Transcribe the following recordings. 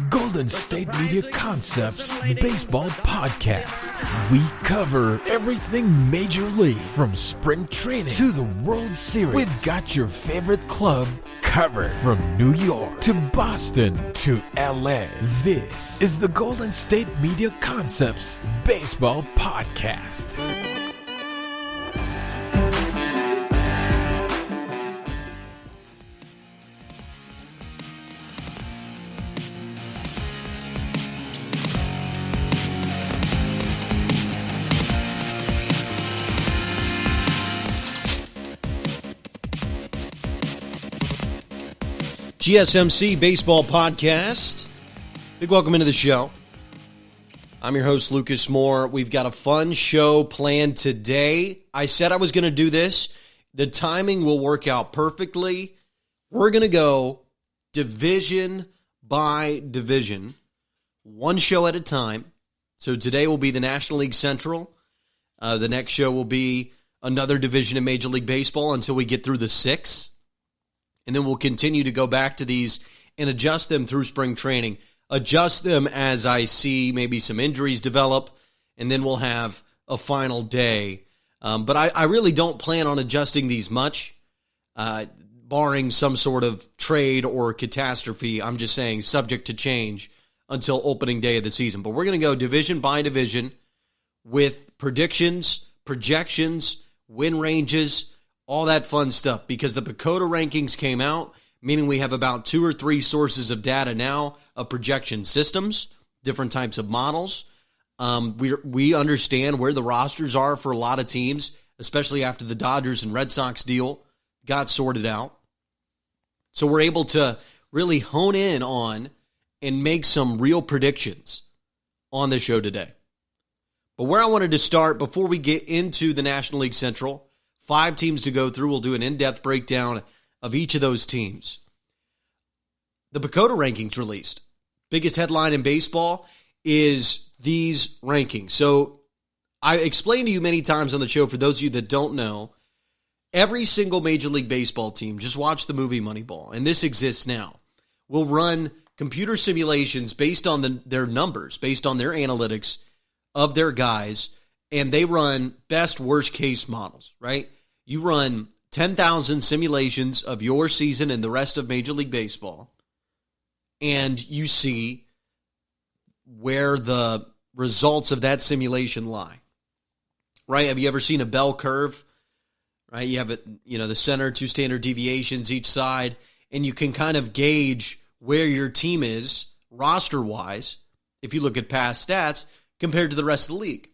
Golden State Media Concepts Baseball Podcast. We cover everything Major League, from spring training to the World Series. We've got your favorite club covered, from New York to Boston to LA. This is the Golden State Media Concepts Baseball Podcast. GSMC Baseball Podcast. Big welcome into the show. I'm your host, Lukas Moore. We've got a fun show planned today. I said I was going to do this. The timing will work out perfectly. We're going to go division by division, one show at a time. So today will be the National League Central. The next show will be another division in Major League Baseball until we get through the six. And then we'll continue to go back to these and adjust them through spring training. Adjust them as I see maybe some injuries develop, and then we'll have a final day. But I really don't plan on adjusting these much, barring some sort of trade or catastrophe. I'm just saying subject to change until opening day of the season. But we're going to go division by division with predictions, projections, win ranges, all that fun stuff, because the PECOTA rankings came out, meaning we have about 2 or 3 sources of data now of projection systems, different types of models. We understand where the rosters are for a lot of teams, especially after the Dodgers and Red Sox deal got sorted out. So we're able to really hone in on and make some real predictions on the show today. But where I wanted to start before we get into the National League Central, 5 teams to go through. We'll do an in-depth breakdown of each of those teams. The PECOTA rankings released. Biggest headline in baseball is these rankings. So I explained to you many times on the show, for those of you that don't know, every single Major League Baseball team, just watch the movie Moneyball, and this exists now, will run computer simulations based on their numbers, based on their analytics of their guys, and they run best, worst case models, right? You run 10,000 simulations of your season and the rest of Major League Baseball, and you see where the results of that simulation lie, right? Have you ever seen a bell curve, right? You have it, the center, 2 standard deviations each side, and you can kind of gauge where your team is roster-wise if you look at past stats compared to the rest of the league.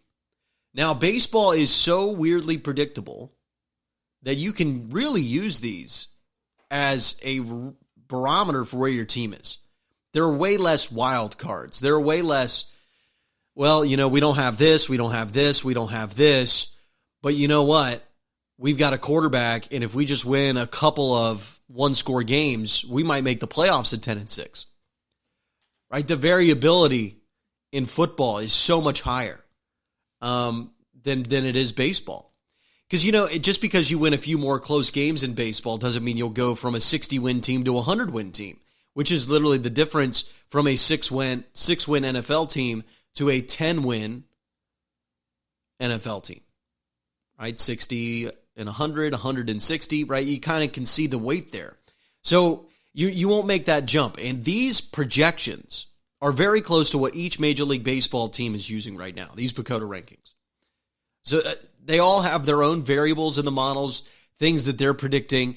Now, baseball is so weirdly predictable that you can really use these as a barometer for where your team is. There are way less wild cards. There are way less, we don't have this, we don't have this, we don't have this. But you know what? We've got a quarterback, and if we just win a couple of one-score games, we might make the playoffs at 10-6. Right? The variability in football is so much higher than it is baseball. Because, just because you win a few more close games in baseball doesn't mean you'll go from a 60-win team to a 100-win team, which is literally the difference from a 6-win NFL team to a 10-win NFL team, right? 60 and 100, 160, right? You kind of can see the weight there. So you won't make that jump. And these projections are very close to what each Major League Baseball team is using right now, these PECOTA rankings. So they all have their own variables in the models, things that they're predicting,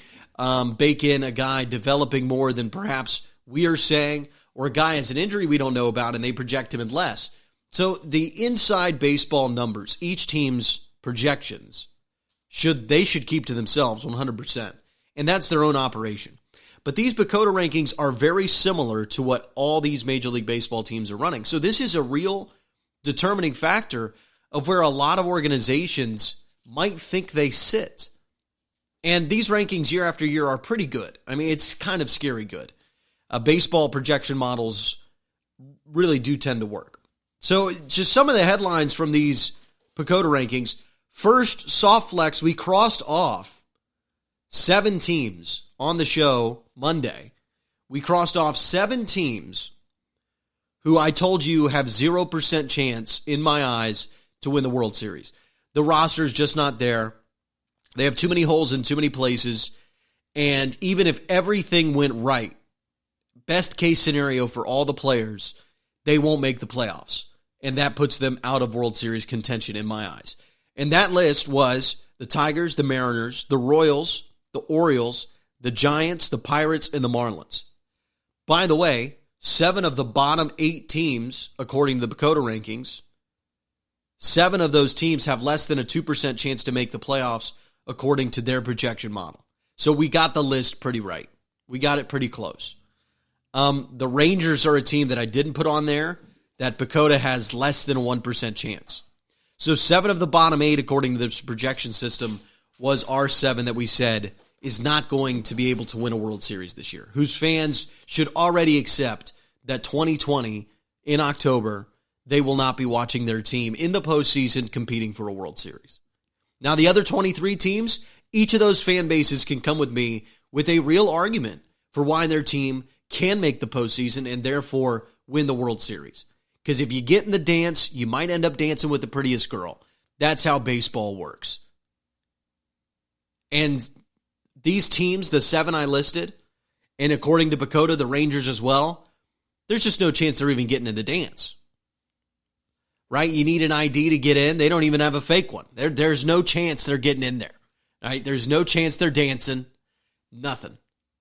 bake in a guy developing more than perhaps we are saying, or a guy has an injury we don't know about and they project him in less. So the inside baseball numbers, each team's projections, should keep to themselves 100%. And that's their own operation. But these PECOTA rankings are very similar to what all these Major League Baseball teams are running. So this is a real determining factor of where a lot of organizations might think they sit. And these rankings year after year are pretty good. I mean, it's kind of scary good. Baseball projection models really do tend to work. So just some of the headlines from these PECOTA rankings. First, soft flex, we crossed off 7 teams on the show Monday we crossed off 7 teams who I told you have 0% chance, in my eyes, to win the World Series. The roster is just not there. They have too many holes in too many places. And even if everything went right, best case scenario for all the players, they won't make the playoffs. And that puts them out of World Series contention in my eyes. And that list was the Tigers, the Mariners, the Royals, the Orioles, the Giants, the Pirates, and the Marlins. By the way, 7 of the bottom 8 teams, according to the Pacoda rankings, 7 of those teams have less than a 2% chance to make the playoffs, according to their projection model. So we got the list pretty right. We got it pretty close. The Rangers are a team that I didn't put on there, that Pacoda has less than a 1% chance. So 7 of the bottom 8, according to this projection system, was our 7 that we said is not going to be able to win a World Series this year, whose fans should already accept that 2020, in October, they will not be watching their team in the postseason competing for a World Series. Now, the other 23 teams, each of those fan bases can come with me with a real argument for why their team can make the postseason and therefore win the World Series. Because if you get in the dance, you might end up dancing with the prettiest girl. That's how baseball works. And these teams, the 7 I listed, and according to Pacoda, the Rangers as well, there's just no chance they're even getting in the dance. Right? You need an ID to get in. They don't even have a fake one. There's no chance they're getting in there. Right? There's no chance they're dancing. Nothing.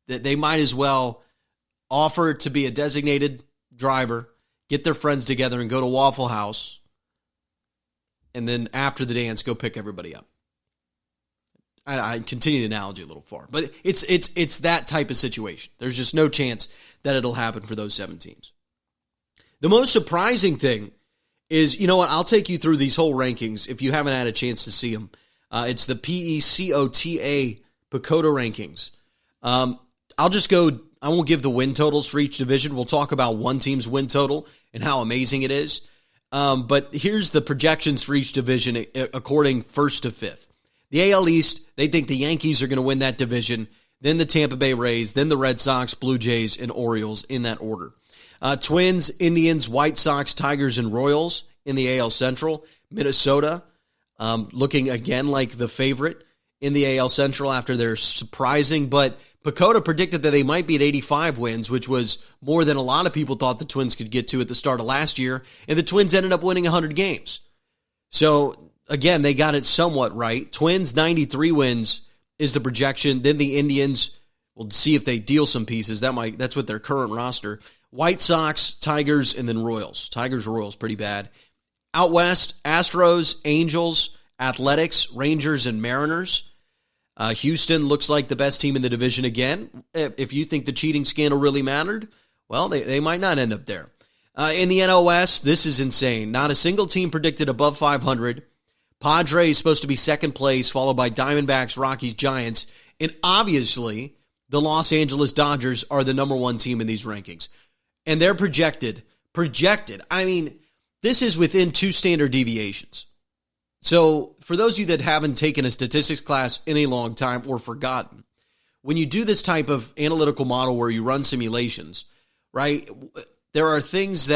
They might as well offer to be a designated driver, get their friends together and go to Waffle House, and then after the dance, go pick everybody up. I continue the analogy a little far, but it's that type of situation. There's just no chance that it'll happen for those 7 teams. The most surprising thing is, you know what, I'll take you through these whole rankings if you haven't had a chance to see them. It's the PECOTA Pacoda rankings. I'll just go, I won't give the win totals for each division. We'll talk about one team's win total and how amazing it is. But here's the projections for each division according first to fifth. The AL East, they think the Yankees are going to win that division, then the Tampa Bay Rays, then the Red Sox, Blue Jays, and Orioles in that order. Twins, Indians, White Sox, Tigers, and Royals in the AL Central. Minnesota looking again like the favorite in the AL Central after their surprising, but Pacoda predicted that they might be at 85 wins, which was more than a lot of people thought the Twins could get to at the start of last year, and the Twins ended up winning 100 games. So, again, they got it somewhat right. Twins, 93 wins is the projection. Then the Indians, we'll see if they deal some pieces. That's with their current roster. White Sox, Tigers, and then Royals. Tigers, Royals, pretty bad. Out west, Astros, Angels, Athletics, Rangers, and Mariners. Houston looks like the best team in the division again. If you think the cheating scandal really mattered, well, they might not end up there. In the NL West, this is insane. Not a single team predicted above 500. Padres supposed to be second place, followed by Diamondbacks, Rockies, Giants. And obviously, the Los Angeles Dodgers are the number 1 team in these rankings. And they're projected. I mean, this is within 2 standard deviations. So for those of you that haven't taken a statistics class in a long time or forgotten, when you do this type of analytical model where you run simulations, right, there are things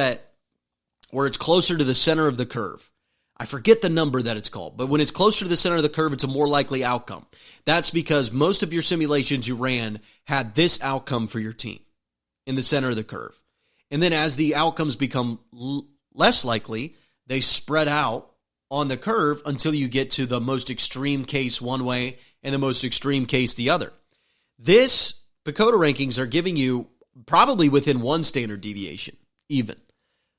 where it's closer to the center of the curve. I forget the number that it's called, but when it's closer to the center of the curve, it's a more likely outcome. That's because most of your simulations you ran had this outcome for your team in the center of the curve. And then as the outcomes become less likely, they spread out on the curve until you get to the most extreme case one way and the most extreme case the other. This Pacoda rankings are giving you probably within 1 standard deviation, even.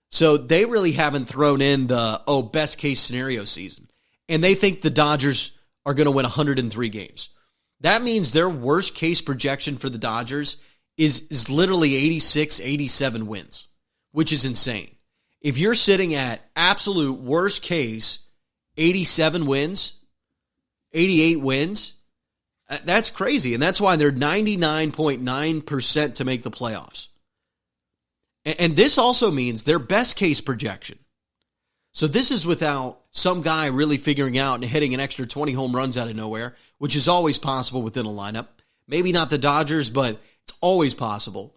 So they really haven't thrown in the, best case scenario season. And they think the Dodgers are going to win 103 games. That means their worst case projection for the Dodgers is literally 86, 87 wins, which is insane. If you're sitting at absolute worst case, 87 wins, 88 wins, that's crazy. And that's why they're 99.9% to make the playoffs. And this also means their best case projection. So this is without some guy really figuring out and hitting an extra 20 home runs out of nowhere, which is always possible within a lineup. Maybe not the Dodgers, but it's always possible.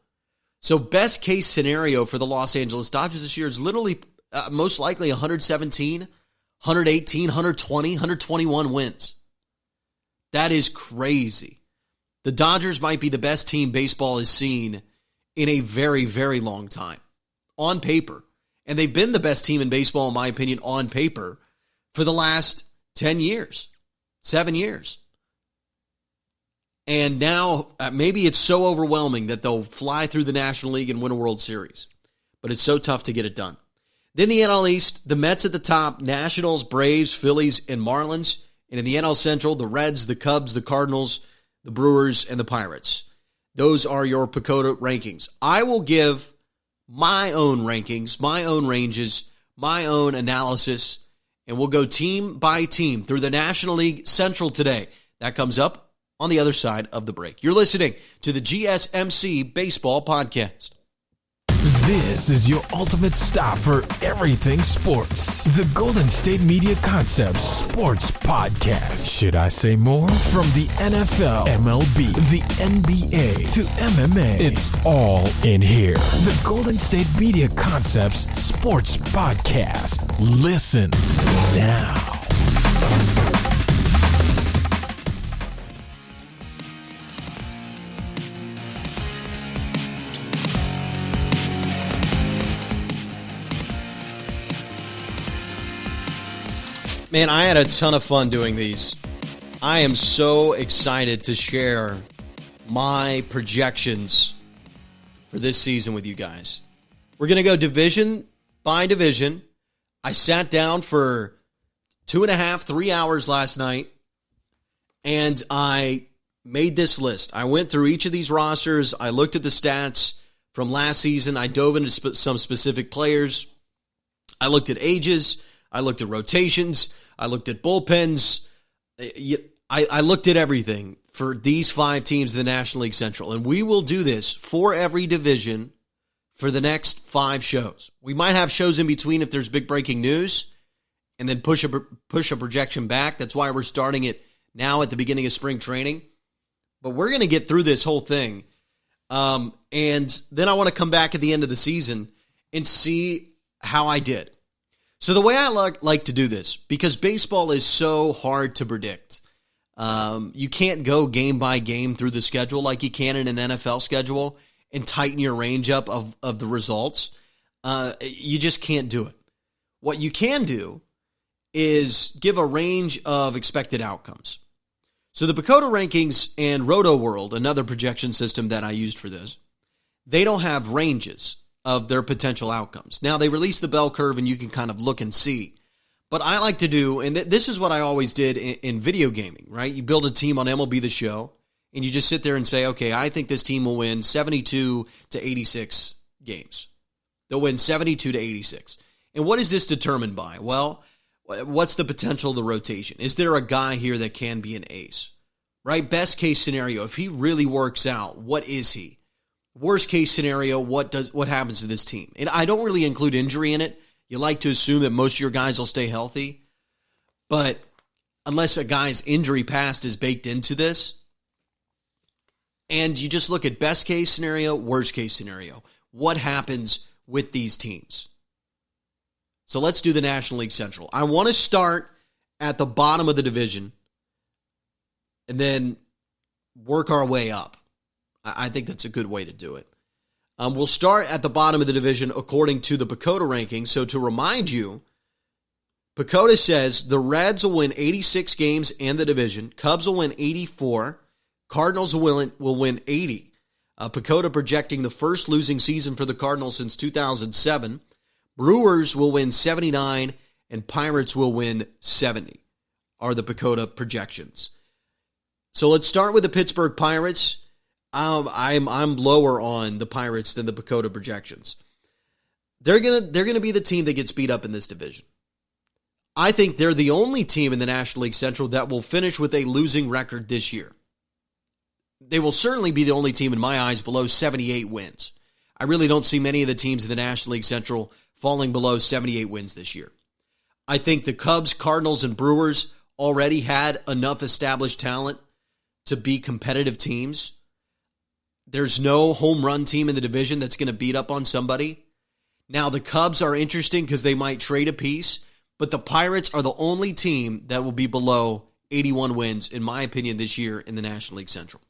So best case scenario for the Los Angeles Dodgers this year is literally most likely 117, 118, 120, 121 wins. That is crazy. The Dodgers might be the best team baseball has seen in a very, very long time on paper. And they've been the best team in baseball, in my opinion, on paper for the last 10 years, 7 years. And now maybe it's so overwhelming that they'll fly through the National League and win a World Series. But it's so tough to get it done. Then the NL East, the Mets at the top, Nationals, Braves, Phillies, and Marlins. And in the NL Central, the Reds, the Cubs, the Cardinals, the Brewers, and the Pirates. Those are your PECOTA rankings. I will give my own rankings, my own ranges, my own analysis, and we'll go team by team through the National League Central today. That comes up on the other side of the break. You're listening to the GSMC Baseball Podcast. This is your ultimate stop for everything sports. The Golden State Media Concepts Sports Podcast. Should I say more? From the NFL, MLB, the NBA to MMA, it's all in here. The Golden State Media Concepts Sports Podcast. Listen now. Man, I had a ton of fun doing these. I am so excited to share my projections for this season with you guys. We're going to go division by division. I sat down for 2.5, 3 hours last night, and I made this list. I went through each of these rosters. I looked at the stats from last season. I dove into some specific players. I looked at ages. I looked at rotations. I looked at bullpens. I looked at everything for these 5 teams in the National League Central. And we will do this for every division for the next 5 shows. We might have shows in between if there's big breaking news and then push a projection back. That's why we're starting it now at the beginning of spring training. But we're going to get through this whole thing. And then I want to come back at the end of the season and see how I did. So the way I like to do this, because baseball is so hard to predict, you can't go game by game through the schedule like you can in an NFL schedule and tighten your range up of the results. You just can't do it. What you can do is give a range of expected outcomes. So the PECOTA rankings and Roto World, another projection system that I used for this, they don't have ranges of their potential outcomes. Now, they release the bell curve and you can kind of look and see. But I like to do, and this is what I always did in video gaming, right? You build a team on MLB The Show, and you just sit there and say, okay, I think this team will win 72 to 86 games. They'll win 72 to 86. And what is this determined by? Well, what's the potential of the rotation? Is there a guy here that can be an ace? Right? Best case scenario, if he really works out, what is he? Worst case scenario, what happens to this team? And I don't really include injury in it. You like to assume that most of your guys will stay healthy. But unless a guy's injury past is baked into this, and you just look at best case scenario, worst case scenario, what happens with these teams? So let's do the National League Central. I want to start at the bottom of the division and then work our way up. I think that's a good way to do it. We'll start at the bottom of the division according to the PECOTA rankings. So to remind you, PECOTA says the Reds will win 86 games in the division. Cubs will win 84. Cardinals will win 80. PECOTA projecting the first losing season for the Cardinals since 2007. Brewers will win 79, and Pirates will win 70, are the PECOTA projections. So let's start with the Pittsburgh Pirates. I'm lower on the Pirates than the PECOTA projections. They're gonna be the team that gets beat up in this division. I think they're the only team in the National League Central that will finish with a losing record this year. They will certainly be the only team in my eyes below 78 wins. I really don't see many of the teams in the National League Central falling below 78 wins this year. I think the Cubs, Cardinals, and Brewers already had enough established talent to be competitive teams. there's no home run team in the division that's going to beat up on somebody. Now, the Cubs are interesting because they might trade a piece, but the Pirates are the only team that will be below 81 wins, in my opinion, this year in the National League Central.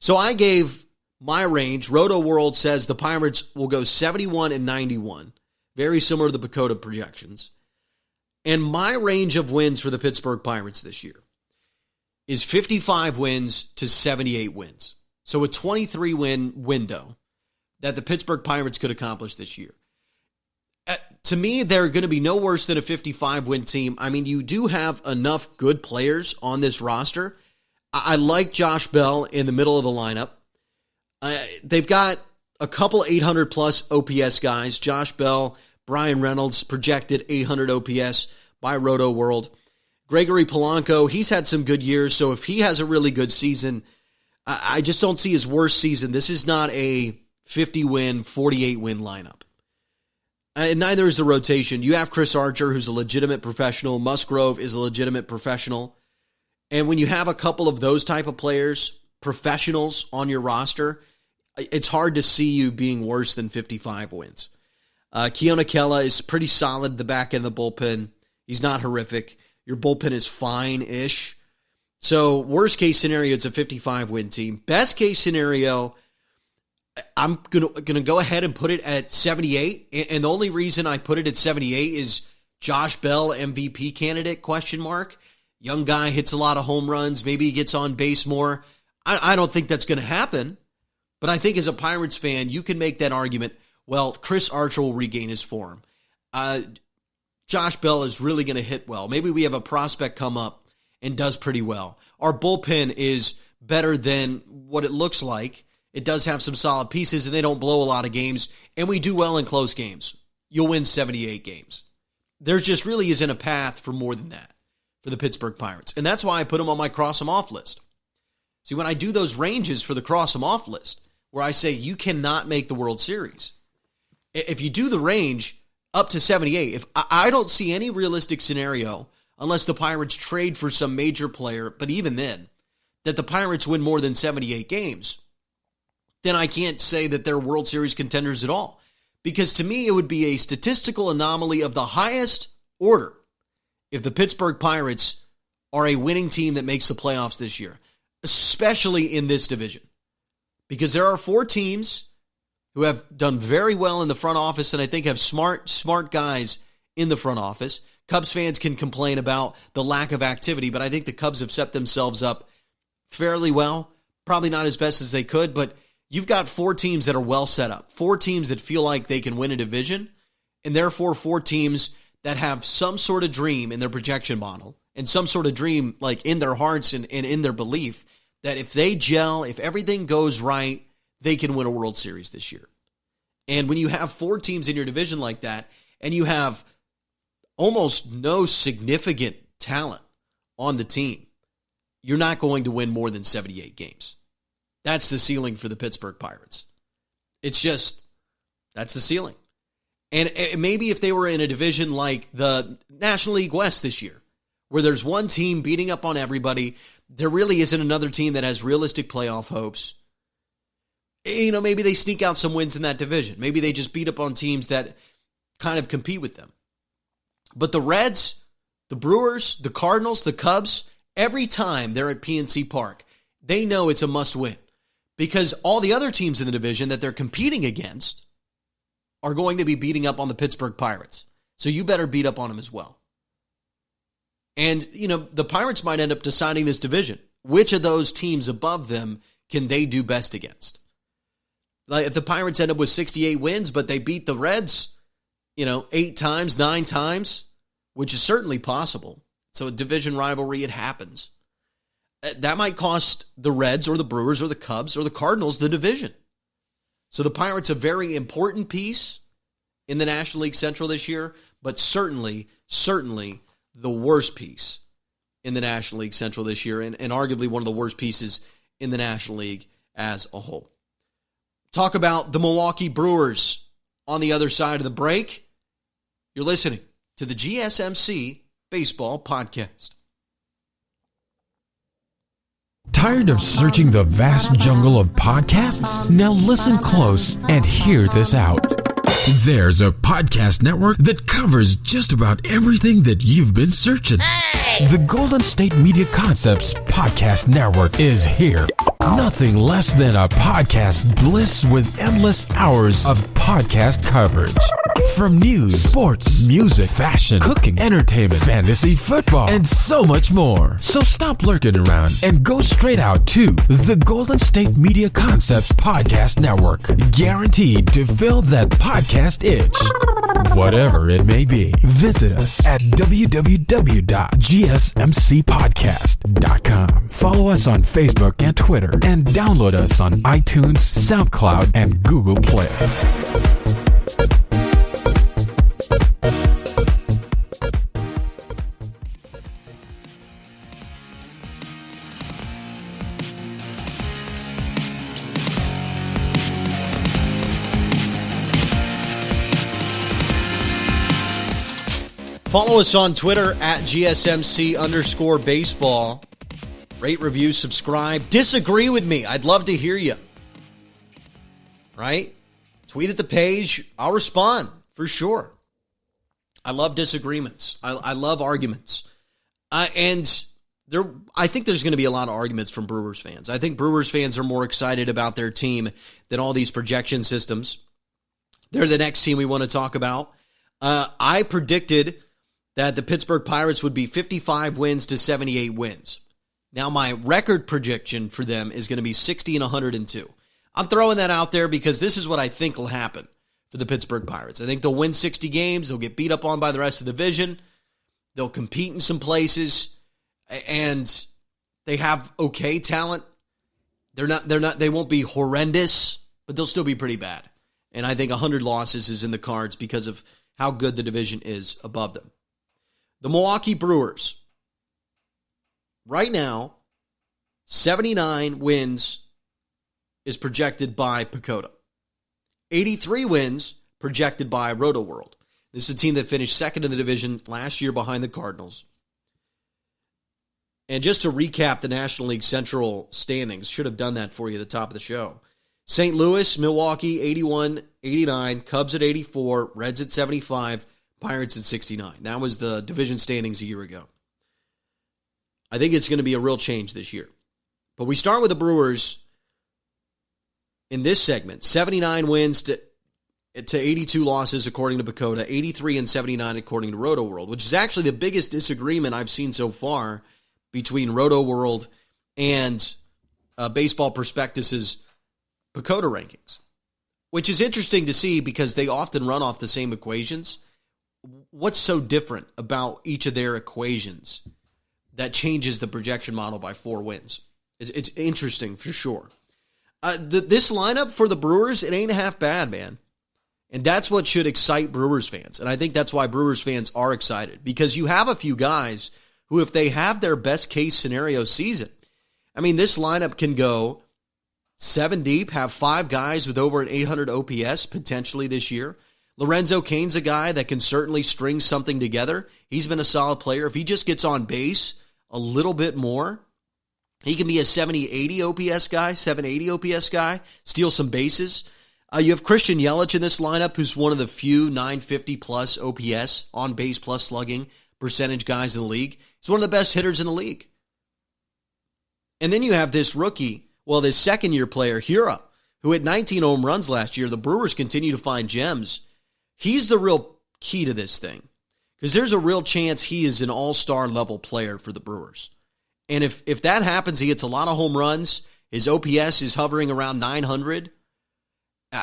So I gave my range. Roto World says the Pirates will go 71-91, very similar to the Pacoda projections. And my range of wins for the Pittsburgh Pirates this year is 55 wins to 78 wins. So a 23-win window that the Pittsburgh Pirates could accomplish this year. To me, they're going to be no worse than a 55-win team. I mean, you do have enough good players on this roster. I like Josh Bell in the middle of the lineup. They've got a couple 800-plus OPS guys. Josh Bell, Brian Reynolds, projected 800 OPS by Roto World. Gregory Polanco, he's had some good years, so if he has a really good season, I just don't see his worst season. This is not a 50-win, 48-win lineup. And neither is the rotation. You have Chris Archer, who's a legitimate professional. Musgrove is a legitimate professional. And when you have a couple of those type of players, professionals on your roster, it's hard to see you being worse than 55 wins. Keona Kela is pretty solid, the back end of the bullpen. He's not horrific. Your bullpen is fine-ish. So worst case scenario, it's a 55-win team. Best case scenario, I'm gonna go ahead and put it at 78. And the only reason I put it at 78 is Josh Bell, MVP candidate, ? Young guy, hits a lot of home runs. Maybe he gets on base more. I don't think that's going to happen. But I think as a Pirates fan, you can make that argument, well, Chris Archer will regain his form. Josh Bell is really going to hit well. Maybe we have a prospect come up and does pretty well. Our bullpen is better than what it looks like. It does have some solid pieces, and they don't blow a lot of games, and we do well in close games. You'll win 78 games. There just really isn't a path for more than that for the Pittsburgh Pirates, and that's why I put them on my cross-them-off list. See, when I do those ranges for the cross-them-off list, where I say you cannot make the World Series, if you do the range up to 78, if I don't see any realistic scenario, unless the Pirates trade for some major player, but even then, that the Pirates win more than 78 games, then I can't say that they're World Series contenders at all. Because to me, it would be a statistical anomaly of the highest order if the Pittsburgh Pirates are a winning team that makes the playoffs this year, especially in this division. Because there are 4 teams who have done very well in the front office and I think have smart guys in the front office. Cubs fans can complain about the lack of activity, but I think the Cubs have set themselves up fairly well. Probably not as best as they could, but you've got 4 teams that are well set up, 4 teams that feel like they can win a division, and therefore 4 teams that have some sort of dream in their projection model and some sort of dream like in their hearts and in their belief that if they gel, if everything goes right, they can win a World Series this year. And when you have 4 teams in your division like that, and you have almost no significant talent on the team, you're not going to win more than 78 games. That's the ceiling for the Pittsburgh Pirates. It's just, that's the ceiling. And maybe if they were in a division like the National League West this year, where there's one team beating up on everybody, there really isn't another team that has realistic playoff hopes. Maybe they sneak out some wins in that division. Maybe they just beat up on teams that kind of compete with them. But the Reds, the Brewers, the Cardinals, the Cubs, every time they're at PNC Park, they know it's a must-win. Because all the other teams in the division that they're competing against are going to be beating up on the Pittsburgh Pirates. So you better beat up on them as well. And, the Pirates might end up deciding this division. Which of those teams above them can they do best against? Like if the Pirates end up with 68 wins, but they beat the Reds, 8 times, 9 times, which is certainly possible. So a division rivalry, it happens. That might cost the Reds or the Brewers or the Cubs or the Cardinals the division. So the Pirates a very important piece in the National League Central this year, but certainly the worst piece in the National League Central this year, and arguably one of the worst pieces in the National League as a whole. Talk about the Milwaukee Brewers on the other side of the break. You're listening to the GSMC Baseball Podcast. Tired of searching the vast jungle of podcasts? Now listen close and hear this out. There's a podcast network that covers just about everything that you've been searching. Hey! The Golden State Media Concepts Podcast Network is here. Nothing less than a podcast bliss with endless hours of podcast coverage. From news, sports, music, fashion, cooking, entertainment, fantasy, football, and so much more. So stop lurking around and go straight out to the Golden State Media Concepts Podcast Network. Guaranteed to fill that podcast itch. Whatever it may be. Visit us at www.gsmcpodcast.com. Follow us on Facebook and Twitter, and download us on iTunes, SoundCloud, and Google Play. Follow us on Twitter at GSMC_baseball. Rate, review, subscribe. Disagree with me. I'd love to hear you. Right? Tweet at the page. I'll respond for sure. I love disagreements. I love arguments. I think there's going to be a lot of arguments from Brewers fans. I think Brewers fans are more excited about their team than all these projection systems. They're the next team we want to talk about. I predicted that the Pittsburgh Pirates would be 55 wins to 78 wins. Now, my record prediction for them is going to be 60 and 102. I'm throwing that out there because this is what I think will happen for the Pittsburgh Pirates. I think they'll win 60 games. They'll get beat up on by the rest of the division. They'll compete in some places, and they have okay talent. They won't be horrendous, but they'll still be pretty bad. And I think 100 losses is in the cards because of how good the division is above them. The Milwaukee Brewers, right now, 79 wins is projected by Pacoda. 83 wins projected by RotoWorld. This is a team that finished second in the division last year behind the Cardinals. And just to recap the National League Central standings, should have done that for you at the top of the show. St. Louis, Milwaukee, 81, 89, Cubs at 84, Reds at 75, Pirates at 69. That was the division standings a year ago. I think it's going to be a real change this year. But we start with the Brewers in this segment. 79 wins to 82 losses according to Pacoda, 83 and 79 according to RotoWorld, which is actually the biggest disagreement I've seen so far between RotoWorld and Baseball Prospectus's Pacoda rankings, which is interesting to see because they often run off the same equations. What's so different about each of their equations that changes the projection model by 4 wins? It's interesting for sure. This lineup for the Brewers, it ain't half bad, man. And that's what should excite Brewers fans. And I think that's why Brewers fans are excited, because you have a few guys who, if they have their best case scenario season, I mean, this lineup can go 7 deep, have 5 guys with over an 800 OPS potentially this year. Lorenzo Cain's a guy that can certainly string something together. He's been a solid player. If he just gets on base a little bit more, he can be a 70-80 OPS guy, 780 OPS guy, steal some bases. You have Christian Yelich in this lineup, who's one of the few 950-plus OPS, on-base plus slugging percentage guys in the league. He's one of the best hitters in the league. And then you have this rookie, this second-year player, Hura, who had 19 home runs last year. The Brewers continue to find gems. He's the real key to this thing, because there's a real chance he is an all-star level player for the Brewers. And if that happens, he gets a lot of home runs. His OPS is hovering around 900.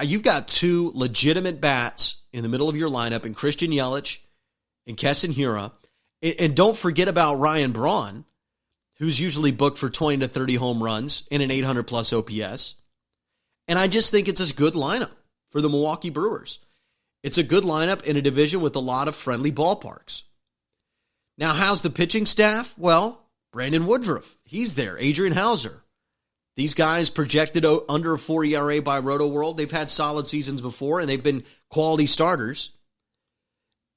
You've got 2 legitimate bats in the middle of your lineup in Christian Yelich and Keston Hura. And don't forget about Ryan Braun, who's usually booked for 20 to 30 home runs and an 800-plus OPS. And I just think it's a good lineup for the Milwaukee Brewers. It's a good lineup in a division with a lot of friendly ballparks. Now, how's the pitching staff? Well, Brandon Woodruff, he's there. Adrian Hauser. These guys projected under a 4 ERA by RotoWorld. They've had solid seasons before, and they've been quality starters.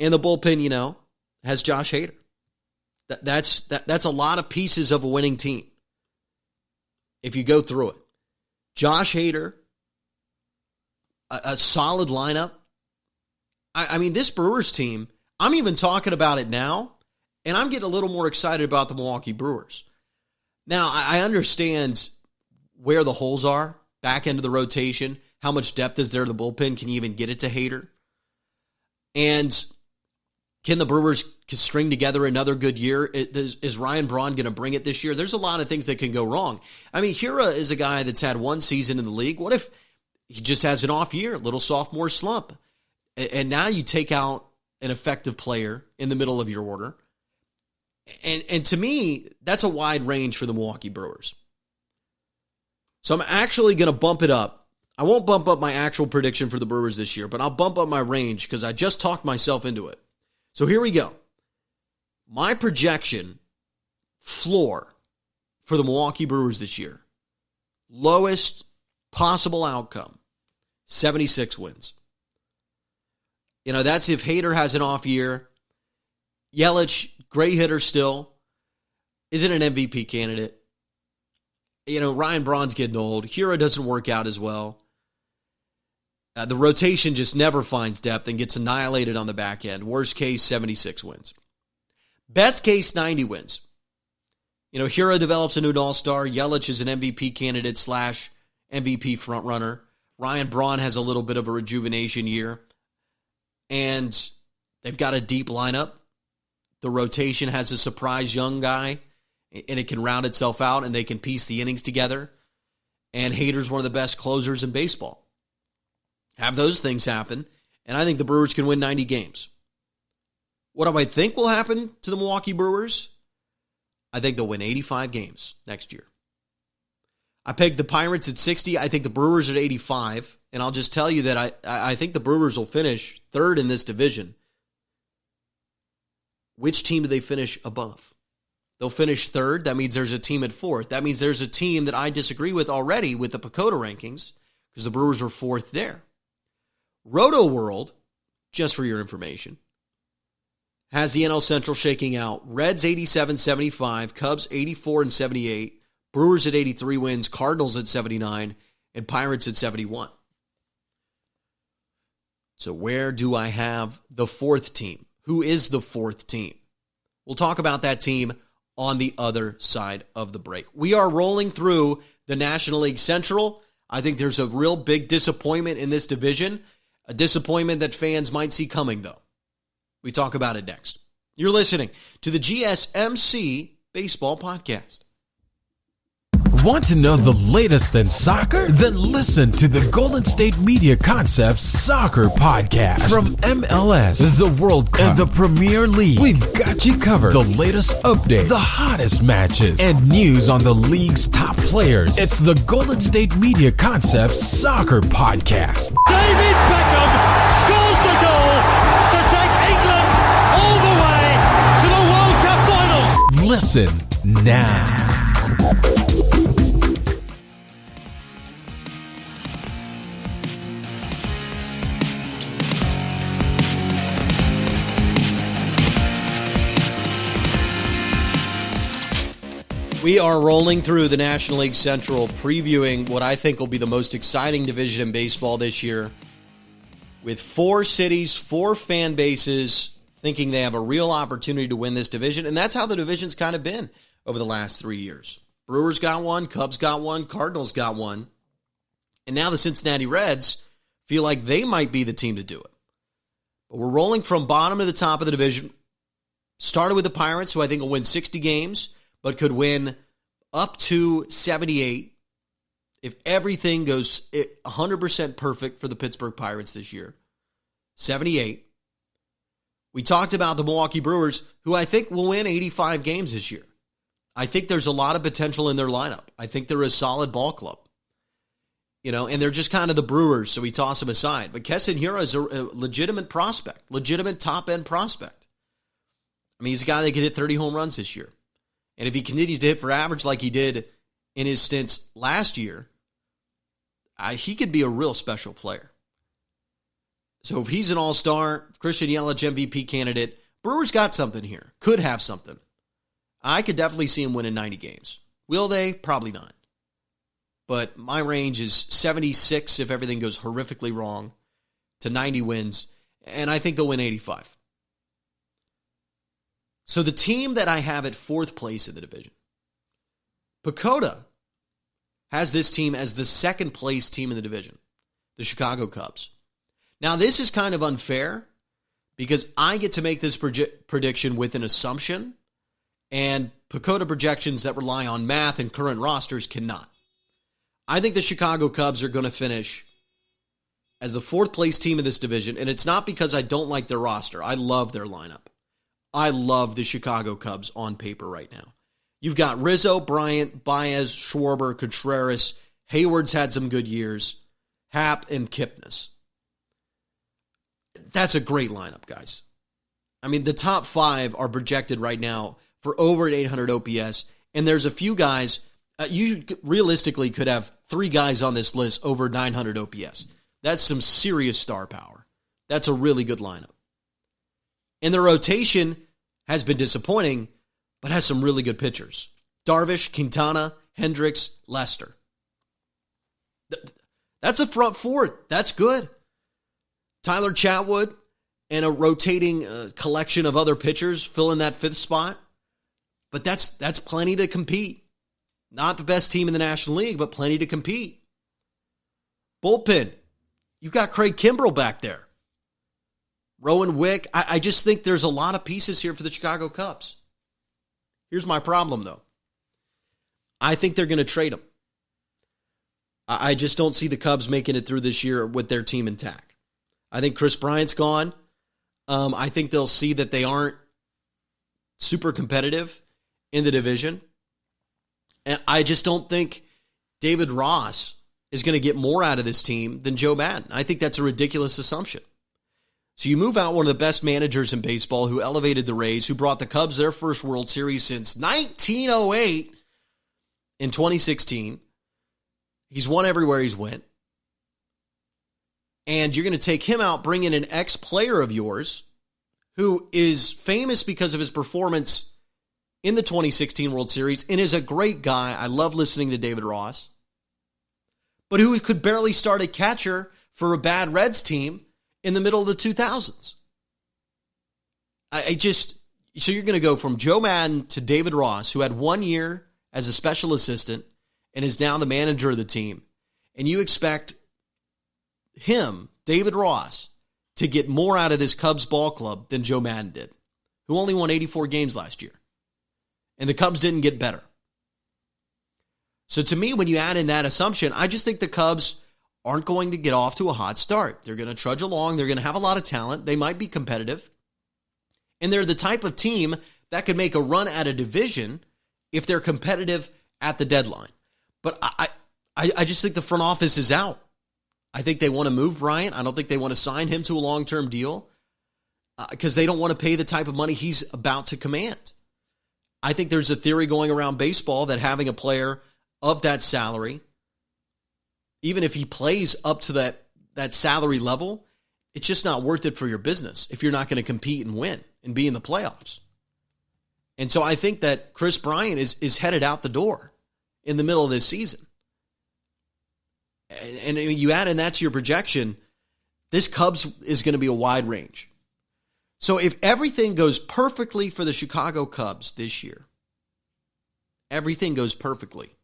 And the bullpen, has Josh Hader. That's a lot of pieces of a winning team. if you go through it. Josh Hader, a solid lineup. I mean, this Brewers team, I'm even talking about it now, and I'm getting a little more excited about the Milwaukee Brewers. Now, I understand where the holes are, back end of the rotation, how much depth is there to the bullpen, can you even get it to Hader? And can the Brewers string together another good year? Is Ryan Braun going to bring it this year? There's a lot of things that can go wrong. I mean, Hira is a guy that's had one season in the league. What if he just has an off year, a little sophomore slump? And now you take out an effective player in the middle of your order. And to me, that's a wide range for the Milwaukee Brewers. So I'm actually going to bump it up. I won't bump up my actual prediction for the Brewers this year, but I'll bump up my range because I just talked myself into it. So here we go. My projection floor for the Milwaukee Brewers this year, lowest possible outcome, 76 wins. You know, that's if Hader has an off year. Yelich, great hitter still, isn't an MVP candidate. You know, Ryan Braun's getting old. Hira doesn't work out as well. The rotation just never finds depth and gets annihilated on the back end. Worst case, 76 wins. Best case, 90 wins. You know, Hira develops into an all-star. Yelich is an MVP candidate / MVP frontrunner. Ryan Braun has a little bit of a rejuvenation year. And they've got a deep lineup. The rotation has a surprise young guy, and it can round itself out, and they can piece the innings together. And Hader's one of the best closers in baseball. Have those things happen, and I think the Brewers can win 90 games. What do I think will happen to the Milwaukee Brewers? I think they'll win 85 games next year. I pegged the Pirates at 60. I think the Brewers at 85. And I'll just tell you that I think the Brewers will finish third in this division. Which team do they finish above? They'll finish third. That means there's a team at fourth. That means there's a team that I disagree with already with the Pacoda rankings because the Brewers are fourth there. Roto World, just for your information, has the NL Central shaking out. Reds 87-75, Cubs 84-78, Brewers at 83 wins, Cardinals at 79, and Pirates at 71. So where do I have the fourth team? Who is the fourth team? We'll talk about that team on the other side of the break. We are rolling through the National League Central. I think there's a real big disappointment in this division, a disappointment that fans might see coming, though. We talk about it next. You're listening to the GSMC Baseball Podcast. Want to know the latest in soccer? Then listen to the Golden State Media Concepts Soccer Podcast. From MLS, the World Cup, and the Premier League, we've got you covered. The latest updates, the hottest matches, and news on the league's top players. It's the Golden State Media Concepts Soccer Podcast. David Beckham scores the goal to take England all the way to the World Cup finals. Listen now. We are rolling through the National League Central, previewing what I think will be the most exciting division in baseball this year, with 4 cities, 4 fan bases thinking they have a real opportunity to win this division, and that's how the division's kind of been over the last 3 years. Brewers got one, Cubs got one, Cardinals got one, and now the Cincinnati Reds feel like they might be the team to do it. But we're rolling from bottom to the top of the division. Started with the Pirates, who I think will win 60 games, but could win up to 78 if everything goes 100% perfect for the Pittsburgh Pirates this year. 78. We talked about the Milwaukee Brewers, who I think will win 85 games this year. I think there's a lot of potential in their lineup. I think they're a solid ball club. You know, and they're just kind of the Brewers, so we toss them aside. But Keston Hiura is a legitimate prospect, legitimate top-end prospect. I mean, he's a guy that could hit 30 home runs this year. And if he continues to hit for average like he did in his stints last year, he could be a real special player. So if he's an all-star, Christian Yelich MVP candidate, Brewers got something here. Could have something. I could definitely see him winning 90 games. Will they? Probably not. but my range is 76 if everything goes horrifically wrong to 90 wins, and I think they'll win 85. So the team that I have at fourth place in the division, Pacoda, has this team as the second place team in the division, the Chicago Cubs. Now, this is kind of unfair because I get to make this prediction with an assumption, and Pacoda projections that rely on math and current rosters cannot. I think the Chicago Cubs are going to finish as the fourth place team in this division, and it's not because I don't like their roster. I love their lineup. I love the Chicago Cubs on paper right now. You've got Rizzo, Bryant, Baez, Schwarber, Contreras. Hayward's had some good years. Happ and Kipnis. That's a great lineup, guys. I mean, the top five are projected right now for over an 800 OPS, and there's a few guys. You realistically could have three guys on this list over 900 OPS. That's some serious star power. That's a really good lineup. And the rotation has been disappointing, but has some really good pitchers. Darvish, Quintana, Hendricks, Lester. That's a front four. That's good. Tyler Chatwood and a rotating collection of other pitchers fill in that fifth spot. But that's plenty to compete. Not the best team in the National League, but plenty to compete. Bullpen. You've got Craig Kimbrell back there. Rowan Wick. I just think there's a lot of pieces here for the Chicago Cubs. Here's my problem, though. I think they're going to trade him. I just don't see the Cubs making it through this year with their team intact. I think Chris Bryant's gone. I think they'll see that they aren't super competitive in the division. And I just don't think David Ross is going to get more out of this team than Joe Maddon. I think that's a ridiculous assumption. So you move out one of the best managers in baseball who elevated the Rays, who brought the Cubs their first World Series since 1908 in 2016. He's won everywhere he's went. And you're going to take him out, bring in an ex-player of yours who is famous because of his performance in the 2016 World Series and is a great guy. I love listening to David Ross. But who could barely start a catcher for a bad Reds team in the middle of the 2000s. So you're going to go from Joe Maddon to David Ross, who had 1 year as a special assistant and is now the manager of the team. And you expect him, David Ross, to get more out of this Cubs ball club than Joe Maddon did, who only won 84 games last year. And the Cubs didn't get better. So to me, when you add in that assumption, I just think the Cubs aren't going to get off to a hot start. They're going to trudge along. They're going to have a lot of talent. They might be competitive. And they're the type of team that could make a run at a division if they're competitive at the deadline. But I just think the front office is out. I think they want to move Bryant. I don't think they want to sign him to a long-term deal because they don't want to pay the type of money he's about to command. I think there's a theory going around baseball that having a player of that salary, even if he plays up to that salary level, it's just not worth it for your business if you're not going to compete and win and be in the playoffs. And so I think that Chris Bryant is headed out the door in the middle of this season. And you add in that to your projection, this Cubs is going to be a wide range. So if everything goes perfectly for the Chicago Cubs this year, everything goes perfectly,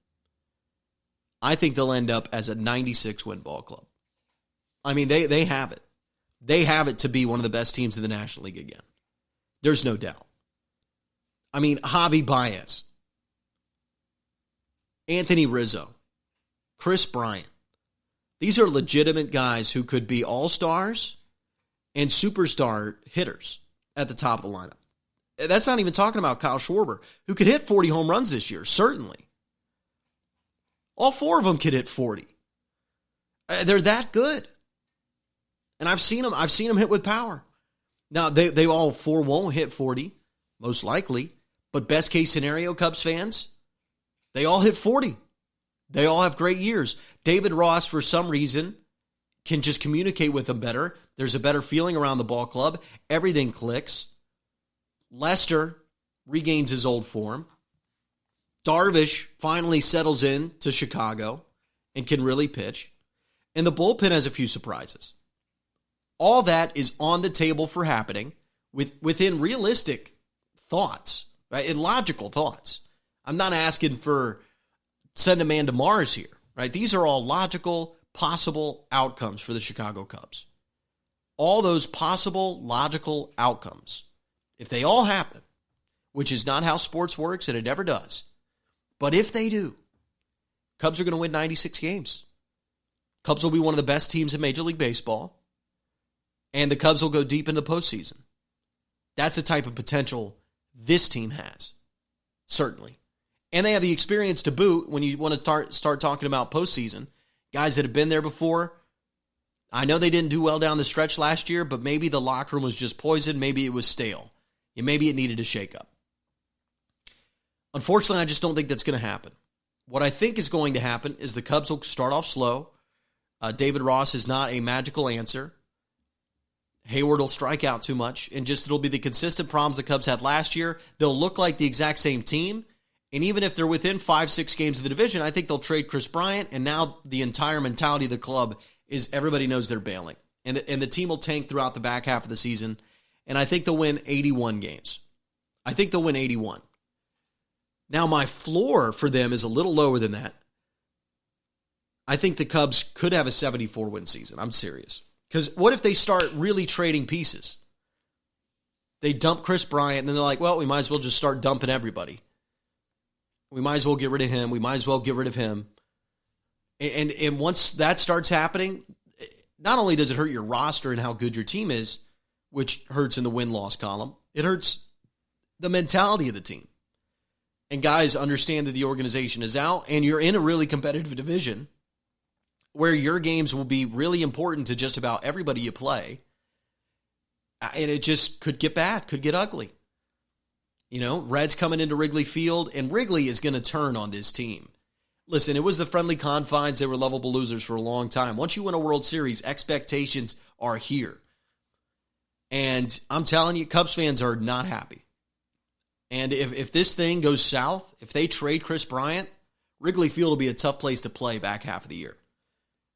I think they'll end up as a 96-win ball club. I mean, they have it. They have it to be one of the best teams in the National League again. There's no doubt. I mean, Javi Baez, Anthony Rizzo, Chris Bryant. These are legitimate guys who could be all-stars and superstar hitters at the top of the lineup. That's not even talking about Kyle Schwarber, who could hit 40 home runs this year, certainly. All four of them could hit 40. They're that good. And I've seen them hit with power. Now, they all four won't hit 40, most likely. But best case scenario, Cubs fans, they all hit 40. They all have great years. David Ross, for some reason, can just communicate with them better. There's a better feeling around the ball club. Everything clicks. Lester regains his old form. Darvish finally settles in to Chicago and can really pitch. And the bullpen has a few surprises. All that is on the table for happening within realistic thoughts, right? And logical thoughts. I'm not asking for send a man to Mars here, right? These are all logical, possible outcomes for the Chicago Cubs. All those possible, logical outcomes, if they all happen, which is not how sports works and it never does, but if they do, Cubs are going to win 96 games. Cubs will be one of the best teams in Major League Baseball, and the Cubs will go deep into the postseason. That's the type of potential this team has, certainly. And they have the experience to boot when you want to start talking about postseason. Guys that have been there before. I know they didn't do well down the stretch last year, but maybe the locker room was just poisoned. Maybe it was stale. And maybe it needed a shakeup. Unfortunately, I just don't think that's going to happen. What I think is going to happen is the Cubs will start off slow. David Ross is not a magical answer. Hayward will strike out too much, and just it'll be the consistent problems the Cubs had last year. They'll look like the exact same team, and even if they're within 5-6 games of the division, I think they'll trade Chris Bryant, and now the entire mentality of the club is everybody knows they're bailing. And the team will tank throughout the back half of the season, and I think they'll win 81 games. I think they'll win 81. Now, my floor for them is a little lower than that. I think the Cubs could have a 74-win season. I'm serious. Because what if they start really trading pieces? They dump Chris Bryant, and then they're like, well, we might as well just start dumping everybody. We might as well get rid of him. We might as well get rid of him. And once that starts happening, not only does it hurt your roster and how good your team is, which hurts in the win-loss column, it hurts the mentality of the team. And guys understand that the organization is out, and you're in a really competitive division where your games will be really important to just about everybody you play. And it just could get bad, could get ugly. You know, Reds coming into Wrigley Field, and Wrigley is going to turn on this team. Listen, it was the friendly confines. They were lovable losers for a long time. Once you win a World Series, expectations are here. And I'm telling you, Cubs fans are not happy. And if this thing goes south, if they trade Chris Bryant, Wrigley Field will be a tough place to play back half of the year.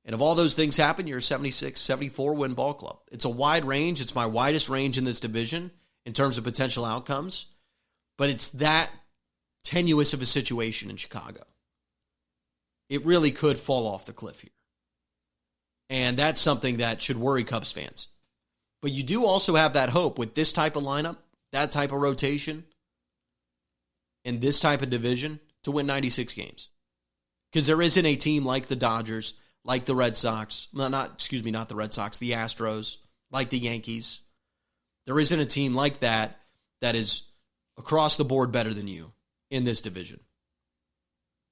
And if all those things happen, you're a 76, 74-win ball club. It's a wide range. It's my widest range in this division in terms of potential outcomes. But it's that tenuous of a situation in Chicago. It really could fall off the cliff here. And that's something that should worry Cubs fans. But you do also have that hope with this type of lineup, that type of rotation, and this type of division to win 96 games. Because there isn't a team like the Dodgers, like the Red Sox, not the Red Sox, the Astros, like the Yankees. There isn't a team like that that is across the board better than you in this division.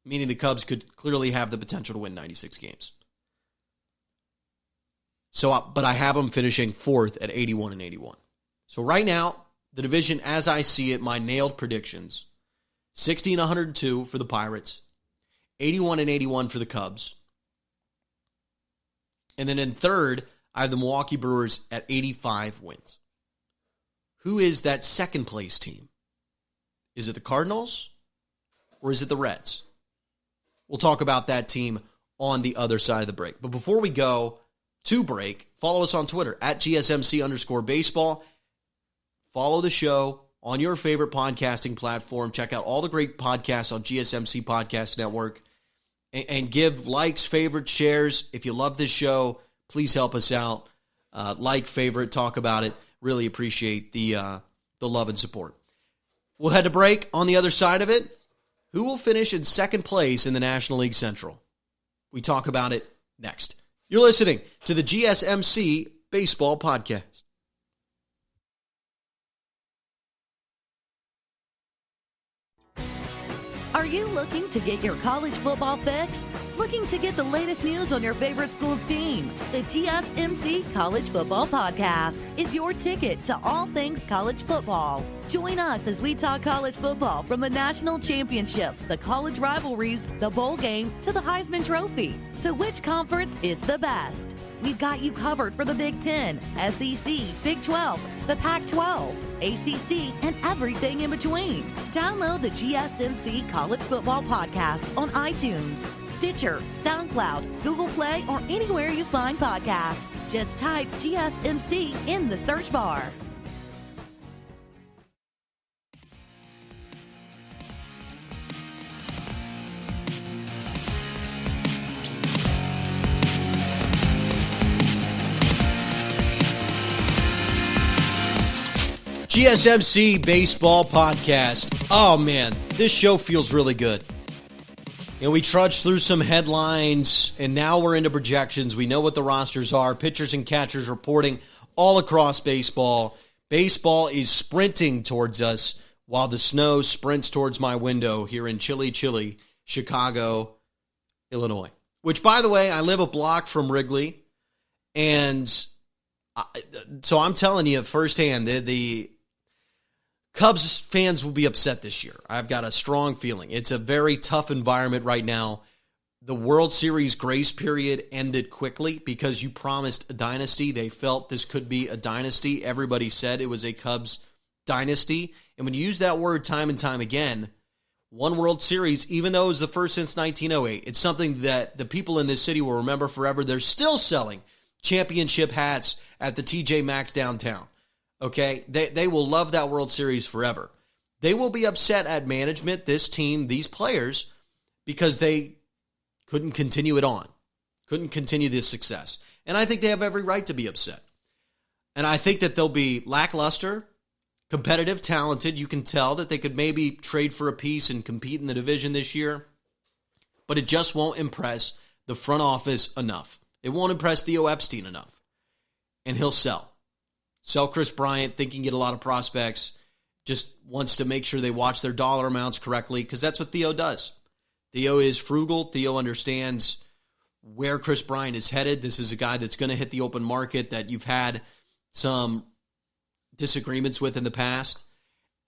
Meaning the Cubs could clearly have the potential to win 96 games. But I have them finishing fourth at 81-81. So right now, the division as I see it, my nailed predictions, 60-102 for the Pirates, 81-81 for the Cubs. And then in third, I have the Milwaukee Brewers at 85 wins. Who is that second place team? Is it the Cardinals or is it the Reds? We'll talk about that team on the other side of the break. But before we go to break, follow us on Twitter at GSMC_baseball. Follow the show on your favorite podcasting platform. Check out all the great podcasts on GSMC Podcast Network. And give likes, favorites, shares. If you love this show, please help us out. Like, favorite, talk about it. Really appreciate the love and support. We'll head to break. On the other side of it, who will finish in second place in the National League Central? We talk about it next. You're listening to the GSMC Baseball Podcast. Are you looking to get your college football fix? Looking to get the latest news on your favorite school's team? The GSMC College Football Podcast is your ticket to all things college football. Join us as we talk college football from the national championship, the college rivalries, the bowl game, to the Heisman Trophy. To which conference is the best? We've got you covered for the Big Ten, SEC, Big 12, the Pac-12, ACC, and everything in between. Download the GSMC College Football Podcast on iTunes, Stitcher, SoundCloud, Google Play, or anywhere you find podcasts. Just type GSMC in the search bar. GSMC Baseball Podcast. Oh, man, this show feels really good. We trudged through some headlines, and now we're into projections. We know what the rosters are. Pitchers and catchers reporting all across baseball. Baseball is sprinting towards us while the snow sprints towards my window here in chilly Chicago, Illinois. Which, by the way, I live a block from Wrigley, and so I'm telling you firsthand, the Cubs fans will be upset this year. I've got a strong feeling. It's a very tough environment right now. The World Series grace period ended quickly because you promised a dynasty. They felt this could be a dynasty. Everybody said it was a Cubs dynasty. And when you use that word time and time again, one World Series, even though it was the first since 1908, it's something that the people in this city will remember forever. They're still selling championship hats at the TJ Maxx downtown. Okay, they will love that World Series forever. They will be upset at management, this team, these players, because they couldn't continue it on, couldn't continue this success. And I think they have every right to be upset. And I think that they'll be lackluster, competitive, talented. You can tell that they could maybe trade for a piece and compete in the division this year, but it just won't impress the front office enough. It won't impress Theo Epstein enough, and he'll sell. Sell Chris Bryant, thinking get a lot of prospects, just wants to make sure they watch their dollar amounts correctly, because that's what Theo does. Theo is frugal. Theo understands where Chris Bryant is headed. This is a guy that's going to hit the open market that you've had some disagreements with in the past,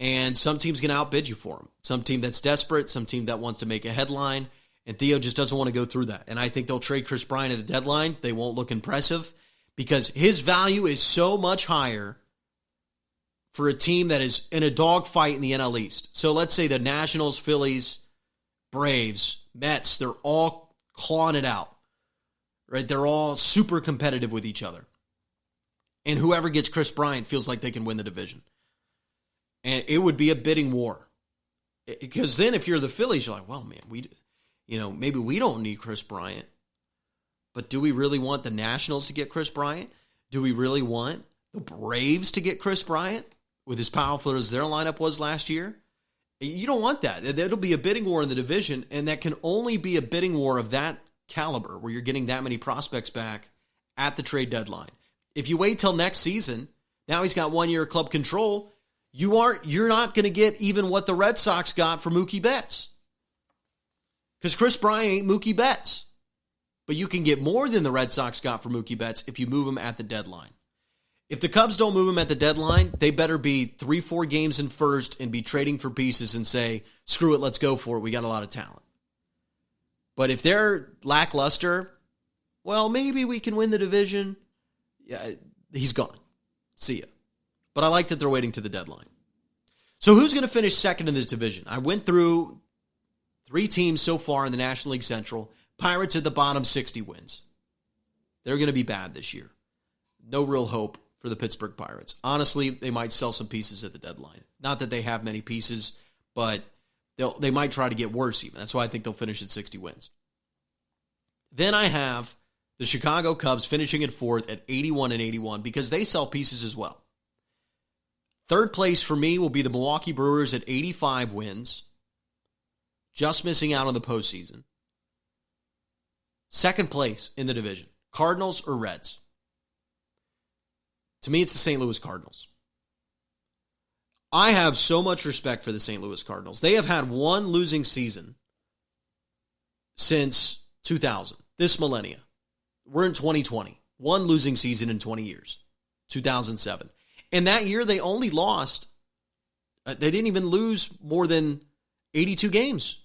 and some team's going to outbid you for him. Some team that's desperate, some team that wants to make a headline, and Theo just doesn't want to go through that. And I think they'll trade Chris Bryant at the deadline. They won't look impressive, because his value is so much higher for a team that is in a dogfight in the NL East. So let's say the Nationals, Phillies, Braves, Mets, they're all clawing it out, right? They're all super competitive with each other. And whoever gets Chris Bryant feels like they can win the division. And it would be a bidding war. Because then if you're the Phillies, you're like, well, man, maybe we don't need Chris Bryant. But do we really want the Nationals to get Chris Bryant? Do we really want the Braves to get Chris Bryant with as powerful as their lineup was last year? You don't want that. It'll be a bidding war in the division, and that can only be a bidding war of that caliber where you're getting that many prospects back at the trade deadline. If you wait till next season, now he's got 1 year club control, you're not going to get even what the Red Sox got for Mookie Betts. Because Chris Bryant ain't Mookie Betts. But you can get more than the Red Sox got for Mookie Betts if you move him at the deadline. If the Cubs don't move him at the deadline, they better be 3-4 games in first and be trading for pieces and say, screw it, let's go for it. We got a lot of talent. But if they're lackluster, well, maybe we can win the division. Yeah, he's gone. See ya. But I like that they're waiting to the deadline. So who's going to finish second in this division? I went through 3 teams so far in the National League Central. Pirates at the bottom, 60 wins. They're going to be bad this year. No real hope for the Pittsburgh Pirates. Honestly, they might sell some pieces at the deadline. Not that they have many pieces, but they might try to get worse even. That's why I think they'll finish at 60 wins. Then I have the Chicago Cubs finishing at fourth at 81-81 because they sell pieces as well. Third place for me will be the Milwaukee Brewers at 85 wins, just missing out on the postseason. Second place in the division, Cardinals or Reds? To me, it's the St. Louis Cardinals. I have so much respect for the St. Louis Cardinals. They have had one losing season since 2000, this millennia. We're in 2020. One losing season in 20 years, 2007. And that year, they only lost, they didn't even lose more than 82 games.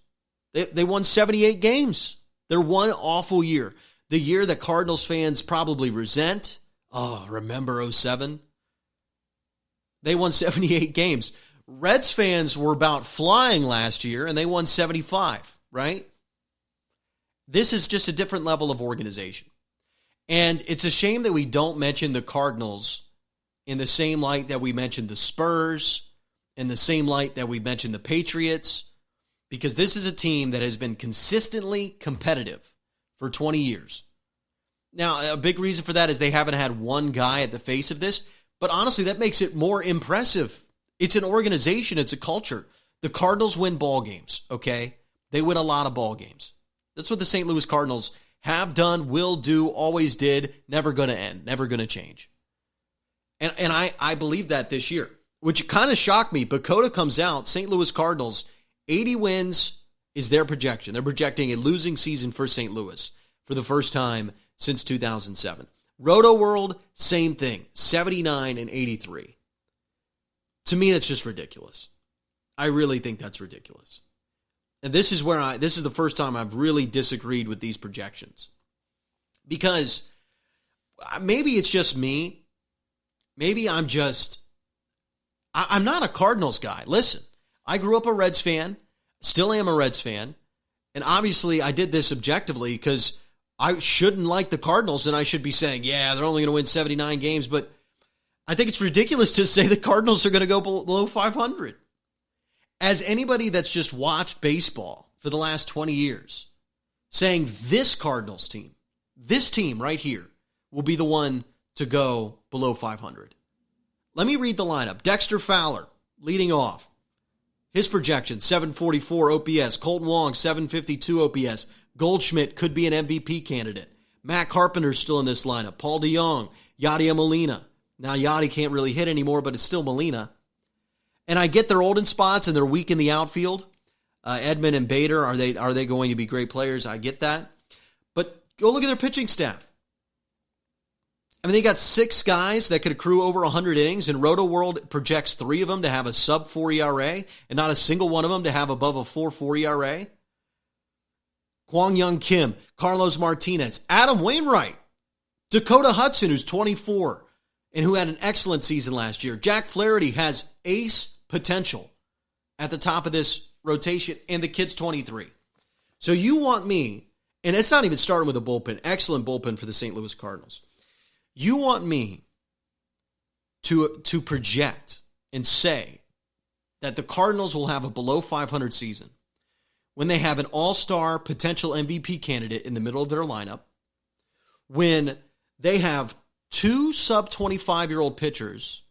They won 78 games. They're one awful year. The year that Cardinals fans probably resent. Oh, remember 07? They won 78 games. Reds fans were about flying last year, and they won 75, right? This is just a different level of organization. And it's a shame that we don't mention the Cardinals in the same light that we mentioned the Spurs, in the same light that we mentioned the Patriots, because this is a team that has been consistently competitive for 20 years. Now, a big reason for that is they haven't had one guy at the face of this, but honestly, that makes it more impressive. It's an organization. It's a culture. The Cardinals win ball games, okay? They win a lot of ball games. That's what the St. Louis Cardinals have done, will do, always did, never going to end, never going to change. And I believe that this year, which kind of shocked me. Bakota comes out, St. Louis Cardinals, 80 wins is their projection. They're projecting a losing season for St. Louis for the first time since 2007. Roto World, same thing, 79 and 83. To me, that's just ridiculous. I really think that's ridiculous. And this is the first time I've really disagreed with these projections. Because maybe it's just me. Maybe I'm not a Cardinals guy. Listen, I grew up a Reds fan, still am a Reds fan, and obviously I did this objectively because I shouldn't like the Cardinals and I should be saying, yeah, they're only going to win 79 games, but I think it's ridiculous to say the Cardinals are going to go below 500. As anybody that's just watched baseball for the last 20 years, saying this Cardinals team, this team right here, will be the one to go below 500. Let me read the lineup. Dexter Fowler, leading off. His projection, 744 OPS. Colton Wong, 752 OPS. Goldschmidt could be an MVP candidate. Matt Carpenter's still in this lineup. Paul DeJong, Yadier Molina. Now, Yadi can't really hit anymore, but it's still Molina. And I get they're old in spots and they're weak in the outfield. Edman and Bader, are they going to be great players? I get that. But go look at their pitching staff. I mean, they got 6 guys that could accrue over 100 innings, and Roto World projects 3 of them to have a sub-4 ERA, and not a single one of them to have above a 4.4 ERA. Kwang Young Kim, Carlos Martinez, Adam Wainwright, Dakota Hudson, who's 24, and who had an excellent season last year. Jack Flaherty has ace potential at the top of this rotation, and the kid's 23. So you want me, and it's not even starting with a bullpen, excellent bullpen for the St. Louis Cardinals. You want me to project and say that the Cardinals will have a below 500 season when they have an all-star potential MVP candidate in the middle of their lineup, when they have 2 sub-25-year-old pitchers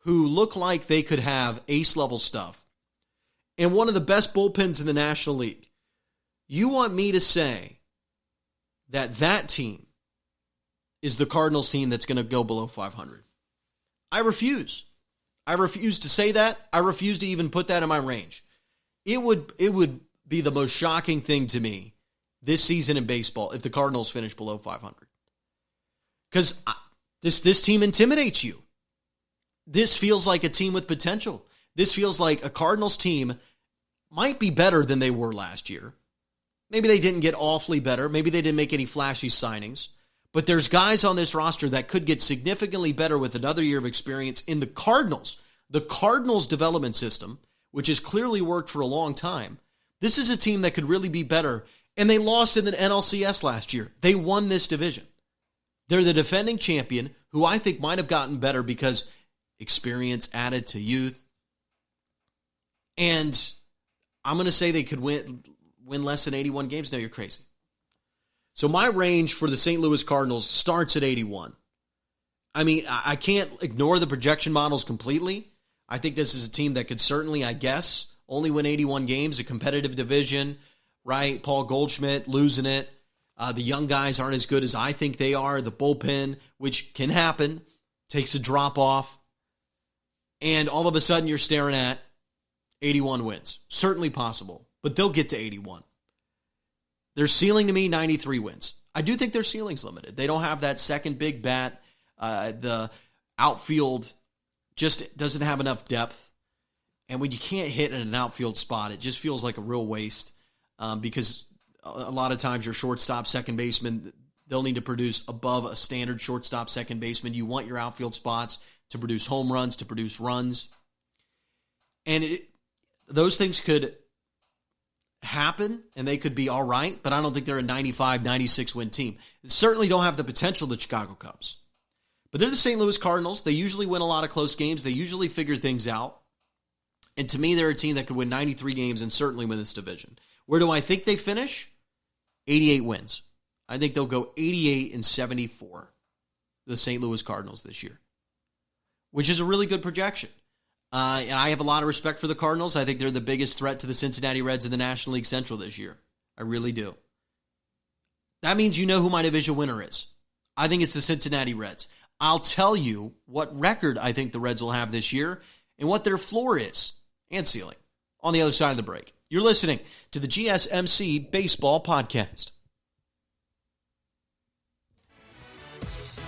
who look like they could have ace-level stuff, and one of the best bullpens in the National League. You want me to say that team is the Cardinals team that's going to go below 500. I refuse. I refuse to say that. I refuse to even put that in my range. It would be the most shocking thing to me this season in baseball if the Cardinals finish below 500. Because this team intimidates you. This feels like a team with potential. This feels like a Cardinals team might be better than they were last year. Maybe they didn't get awfully better. Maybe they didn't make any flashy signings. But there's guys on this roster that could get significantly better with another year of experience in the Cardinals. The Cardinals development system, which has clearly worked for a long time. This is a team that could really be better. And they lost in the NLCS last year. They won this division. They're the defending champion, who I think might have gotten better because experience added to youth. And I'm going to say they could win less than 81 games. No, you're crazy. So my range for the St. Louis Cardinals starts at 81. I mean, I can't ignore the projection models completely. I think this is a team that could certainly, I guess, only win 81 games, a competitive division, right? Paul Goldschmidt losing it. The young guys aren't as good as I think they are. The bullpen, which can happen, takes a drop off. And all of a sudden you're staring at 81 wins. Certainly possible, but they'll get to 81. Their ceiling to me, 93 wins. I do think their ceiling's limited. They don't have that second big bat. The outfield just doesn't have enough depth. And when you can't hit in an outfield spot, it just feels like a real waste because a lot of times your shortstop, second baseman, they'll need to produce above a standard shortstop, second baseman. You want your outfield spots to produce home runs, to produce runs. And those things could happen and they could be all right, but I don't think they're a 95, 96 win team. They certainly don't have the potential of the Chicago Cubs. But they're the St. Louis Cardinals. They usually win a lot of close games. They usually figure things out. And to me, they're a team that could win 93 games and certainly win this division. Where do I think they finish? 88 wins. I think they'll go 88-74, the St. Louis Cardinals this year, which is a really good projection. And I have a lot of respect for the Cardinals. I think they're the biggest threat to the Cincinnati Reds in the National League Central this year. I really do. That means you know who my division winner is. I think it's the Cincinnati Reds. I'll tell you what record I think the Reds will have this year and what their floor is and ceiling on the other side of the break. You're listening to the GSMC Baseball Podcast.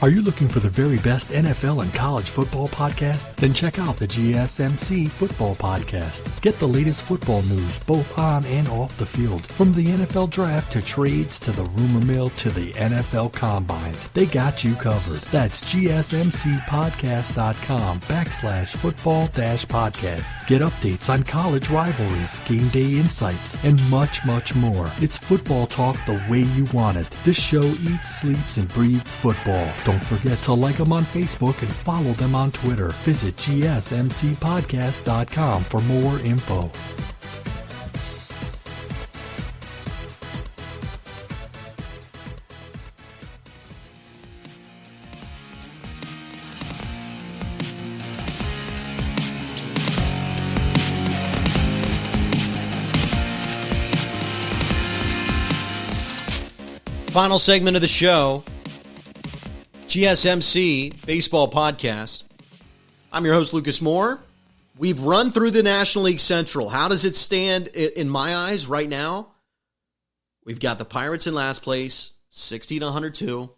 Are you looking for the very best NFL and college football podcast? Then check out the GSMC Football Podcast. Get the latest football news both on and off the field. From the NFL Draft to trades to the rumor mill to the NFL Combines, they got you covered. That's GSMCpodcast.com/football-podcast. Get updates on college rivalries, game day insights, and much, much more. It's football talk the way you want it. This show eats, sleeps, and breathes football. Don't forget to like them on Facebook and follow them on Twitter. Visit GSMCpodcast.com for more info. Final segment of the show. GSMC Baseball Podcast. I'm your host, Lukas Moore. We've run through the National League Central. How does it stand in my eyes right now? We've got the Pirates in last place, 60-102.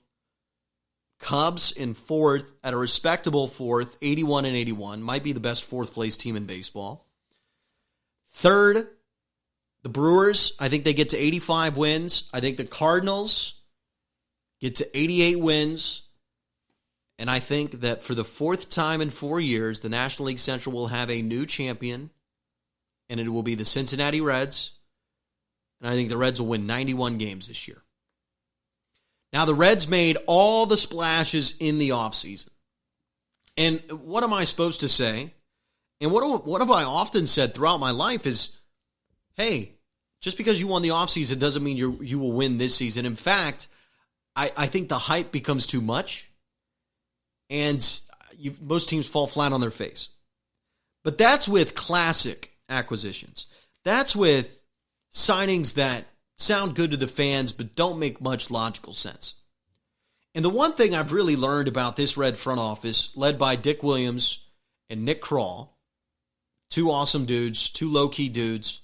Cubs in fourth at a respectable fourth, 81-81. Might be the best fourth place team in baseball. Third, the Brewers. I think they get to 85 wins. I think the Cardinals get to 88 wins. And I think that for the fourth time in 4 years, the National League Central will have a new champion, and it will be the Cincinnati Reds. And I think the Reds will win 91 games this year. Now, the Reds made all the splashes in the offseason. And what am I supposed to say? And what have I often said throughout my life is, hey, just because you won the offseason doesn't mean you will win this season. In fact, I think the hype becomes too much. And most teams fall flat on their face. But that's with classic acquisitions. That's with signings that sound good to the fans but don't make much logical sense. And the one thing I've really learned about this Red front office, led by Dick Williams and Nick Krall, two awesome dudes, two low-key dudes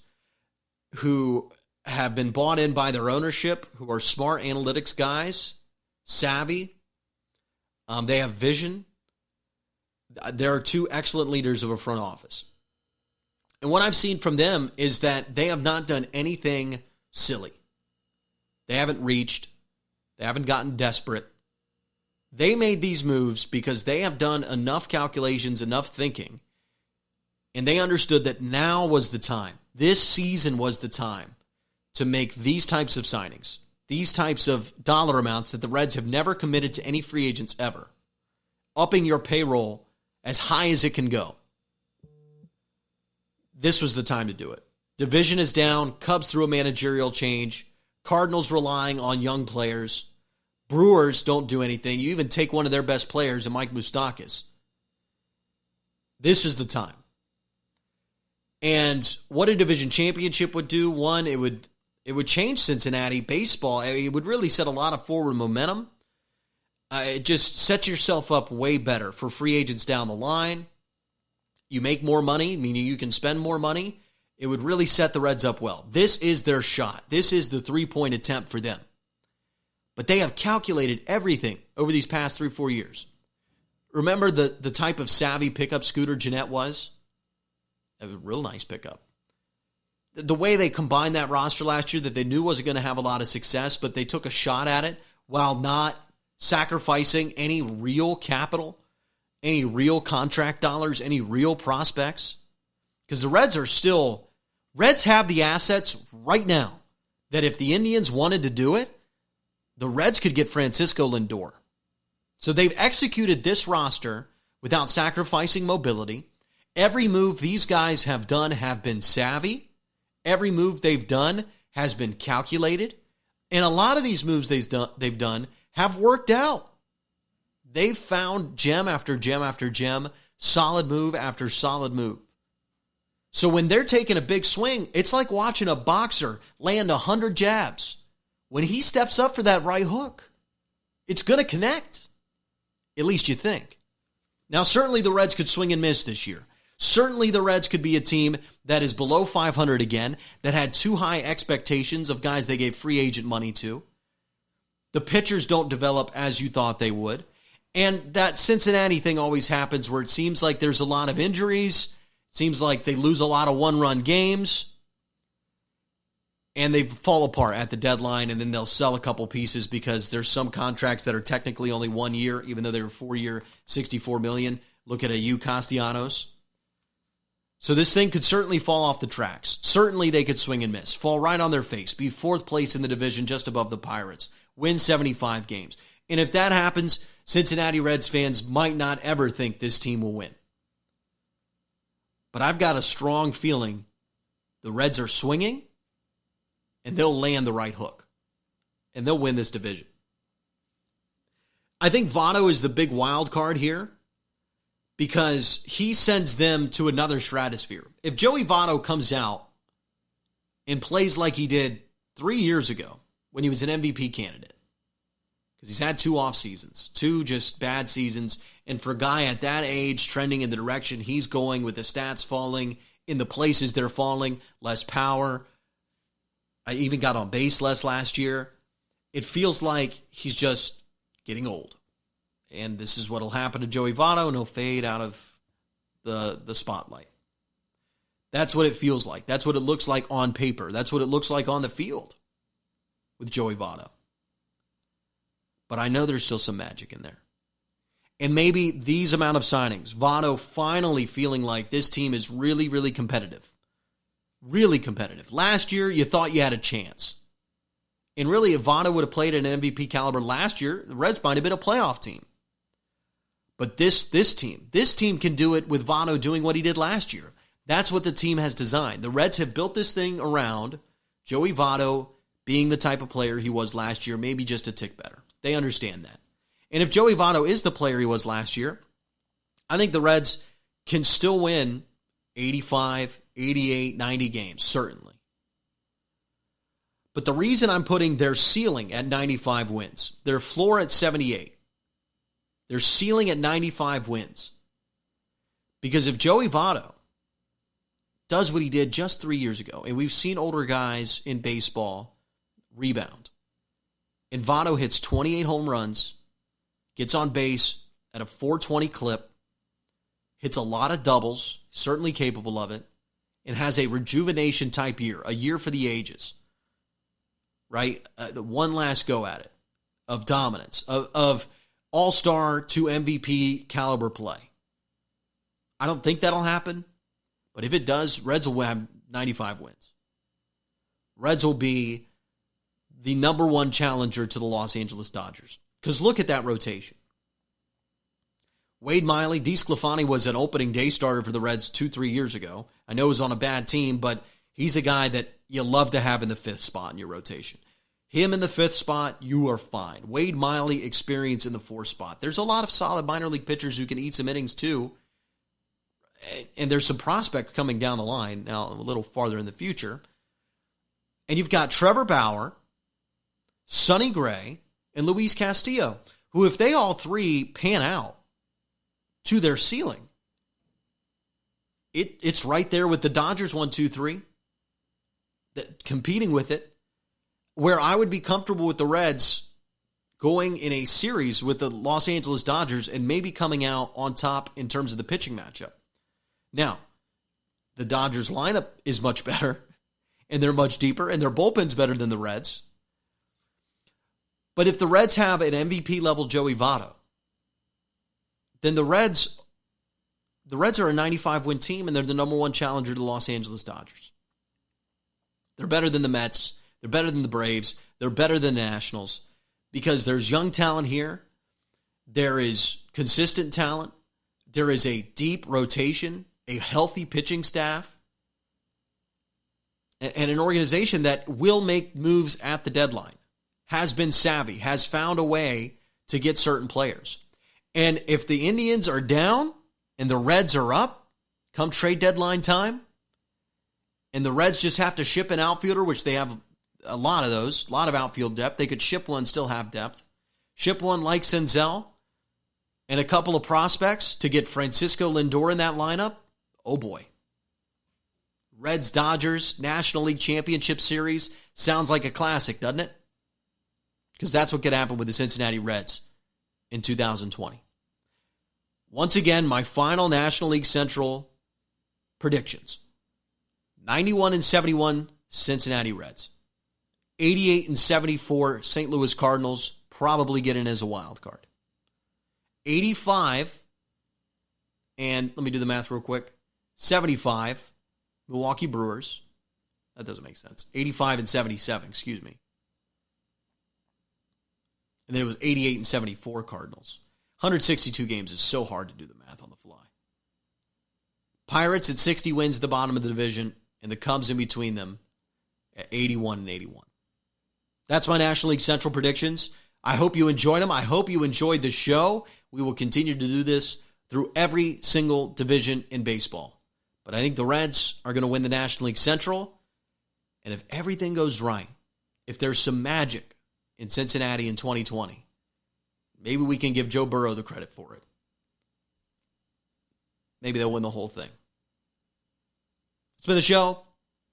who have been bought in by their ownership, who are smart analytics guys, savvy. They have vision. There are two excellent leaders of a front office. And what I've seen from them is that they have not done anything silly. They haven't reached. They haven't gotten desperate. They made these moves because they have done enough calculations, enough thinking, and they understood that now was the time. This season was the time to make these types of signings. These types of dollar amounts that the Reds have never committed to any free agents ever. Upping your payroll as high as it can go. This was the time to do it. Division is down. Cubs through a managerial change. Cardinals relying on young players. Brewers don't do anything. You even take one of their best players, and Mike Moustakas. This is the time. And what a division championship would do, one, it would change Cincinnati baseball. It would really set a lot of forward momentum. It just sets yourself up way better for free agents down the line. You make more money, meaning you can spend more money. It would really set the Reds up well. This is their shot. This is the three-point attempt for them. But they have calculated everything over these past 3-4 years. Remember the type of savvy pickup Scooter Gennett was? That was a real nice pickup. The way they combined that roster last year that they knew wasn't going to have a lot of success, but they took a shot at it while not sacrificing any real capital, any real contract dollars, any real prospects. Because the Reds are still Reds have the assets right now that if the Indians wanted to do it, the Reds could get Francisco Lindor. So they've executed this roster without sacrificing mobility. Every move these guys have done have been savvy. Every move they've done has been calculated. And a lot of these moves they've done have worked out. They've found gem after gem after gem, solid move after solid move. So when they're taking a big swing, it's like watching a boxer land 100 jabs. When he steps up for that right hook, it's going to connect. At least you think. Now, certainly the Reds could swing and miss this year. Certainly the Reds could be a team that is below 500 again, that had too high expectations of guys they gave free agent money to. The pitchers don't develop as you thought they would. And that Cincinnati thing always happens where it seems like there's a lot of injuries. It seems like they lose a lot of one-run games. And they fall apart at the deadline, and then they'll sell a couple pieces because there's some contracts that are technically only 1 year, even though they were 4-year, $64 million. Look at a Castellanos. So this thing could certainly fall off the tracks. Certainly they could swing and miss, fall right on their face, be 4th place in the division just above the Pirates, win 75 games. And if that happens, Cincinnati Reds fans might not ever think this team will win. But I've got a strong feeling the Reds are swinging, and they'll land the right hook. And they'll win this division. I think Votto is the big wild card here because he sends them to another stratosphere. If Joey Votto comes out and plays like he did 3 years ago when he was an MVP candidate, because he's had 2 off seasons, 2 just bad seasons, and for a guy at that age trending in the direction he's going with the stats falling in the places they're falling, less power, I even got on base less last year. It feels like he's just getting old. And this is what will happen to Joey Votto, and he'll fade out of the spotlight. That's what it feels like. That's what it looks like on paper. That's what it looks like on the field with Joey Votto. But I know there's still some magic in there. And maybe these amount of signings, Votto finally feeling like this team is really, really competitive. Really competitive. Last year, you thought you had a chance. And really, if Votto would have played at an MVP caliber last year, the Reds might have been a playoff team. But this team can do it with Votto doing what he did last year. That's what the team has designed. The Reds have built this thing around Joey Votto being the type of player he was last year, maybe just a tick better. They understand that. And if Joey Votto is the player he was last year, I think the Reds can still win 85, 88, 90 games, certainly. But the reason I'm putting their ceiling at 95 wins, their floor at 78, their ceiling at 95 wins, because if Joey Votto does what he did just 3 years ago, and we've seen older guys in baseball rebound, and Votto hits 28 home runs, gets on base at a 420 clip, hits a lot of doubles, certainly capable of it, and has a rejuvenation type year, a year for the ages, right? The one last go at it of dominance, of all-star to MVP caliber play. I don't think that'll happen, but if it does, Reds will have 95 wins. Reds will be the number one challenger to the Los Angeles Dodgers. Because look at that rotation. Wade Miley, DeSclafani was an opening day starter for the Reds 2-3 years ago. I know he was on a bad team, but he's a guy that you love to have in the 5th spot in your rotation. Him in the 5th spot, you are fine. Wade Miley, experience in the 4th spot. There's a lot of solid minor league pitchers who can eat some innings too. And there's some prospect coming down the line now a little farther in the future. And you've got Trevor Bauer, Sonny Gray, and Luis Castillo, who if they all three pan out to their ceiling, it's right there with the Dodgers 1, 2, 3, competing with it, where I would be comfortable with the Reds going in a series with the Los Angeles Dodgers and maybe coming out on top in terms of the pitching matchup. Now, the Dodgers lineup is much better, and they're much deeper, and their bullpen's better than the Reds. But if the Reds have an MVP-level Joey Votto, then the Reds are a 95-win team, and they're the number one challenger to the Los Angeles Dodgers. They're better than the Mets. They're better than the Braves. They're better than the Nationals because there's young talent here. There is consistent talent. There is a deep rotation, a healthy pitching staff, and an organization that will make moves at the deadline, has been savvy, has found a way to get certain players. And if the Indians are down and the Reds are up come trade deadline time, and the Reds just have to ship an outfielder, which they have a lot of those, a lot of outfield depth. They could ship one, still have depth. Ship one like Senzel and a couple of prospects to get Francisco Lindor in that lineup. Oh, boy. Reds, Dodgers, National League Championship Series. Sounds like a classic, doesn't it? Because that's what could happen with the Cincinnati Reds in 2020. Once again, my final National League Central predictions. 91-71 Cincinnati Reds. 88-74 St. Louis Cardinals, probably get in as a wild card. 85, and let me do the math real quick, 75 Milwaukee Brewers. That doesn't make sense. 85-77, excuse me. And then it was 88-74 Cardinals. 162 games is so hard to do the math on the fly. Pirates at 60 wins at the bottom of the division, and the Cubs in between them at 81-81. That's my National League Central predictions. I hope you enjoyed them. I hope you enjoyed the show. We will continue to do this through every single division in baseball. But I think the Reds are going to win the National League Central. And if everything goes right, if there's some magic in Cincinnati in 2020, maybe we can give Joe Burrow the credit for it. Maybe they'll win the whole thing. It's been the show.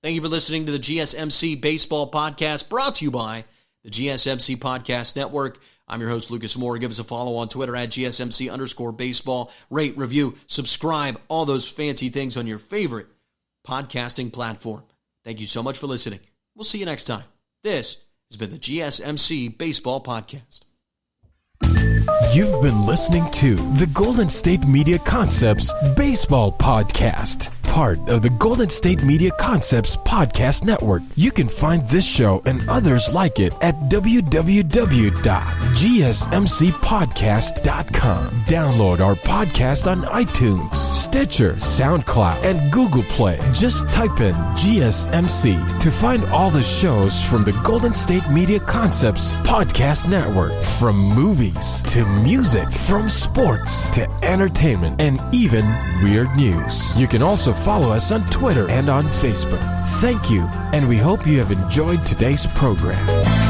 Thank you for listening to the GSMC Baseball Podcast, brought to you by the GSMC Podcast Network. I'm your host, Lukas Moore. Give us a follow on Twitter at GSMC_baseball. Rate, review, subscribe, all those fancy things on your favorite podcasting platform. Thank you so much for listening. We'll see you next time. This has been the GSMC Baseball Podcast. You've been listening to the Golden State Media Concepts Baseball Podcast, part of the Golden State Media Concepts Podcast Network. You can find this show and others like it at www.gsmcpodcast.com. Download our podcast on iTunes, Stitcher, SoundCloud, and Google Play. Just type in GSMC to find all the shows from the Golden State Media Concepts Podcast Network, from movies to music, from sports to entertainment, and even weird news. You can also follow us on Twitter and on Facebook. Thank you, and we hope you have enjoyed today's program.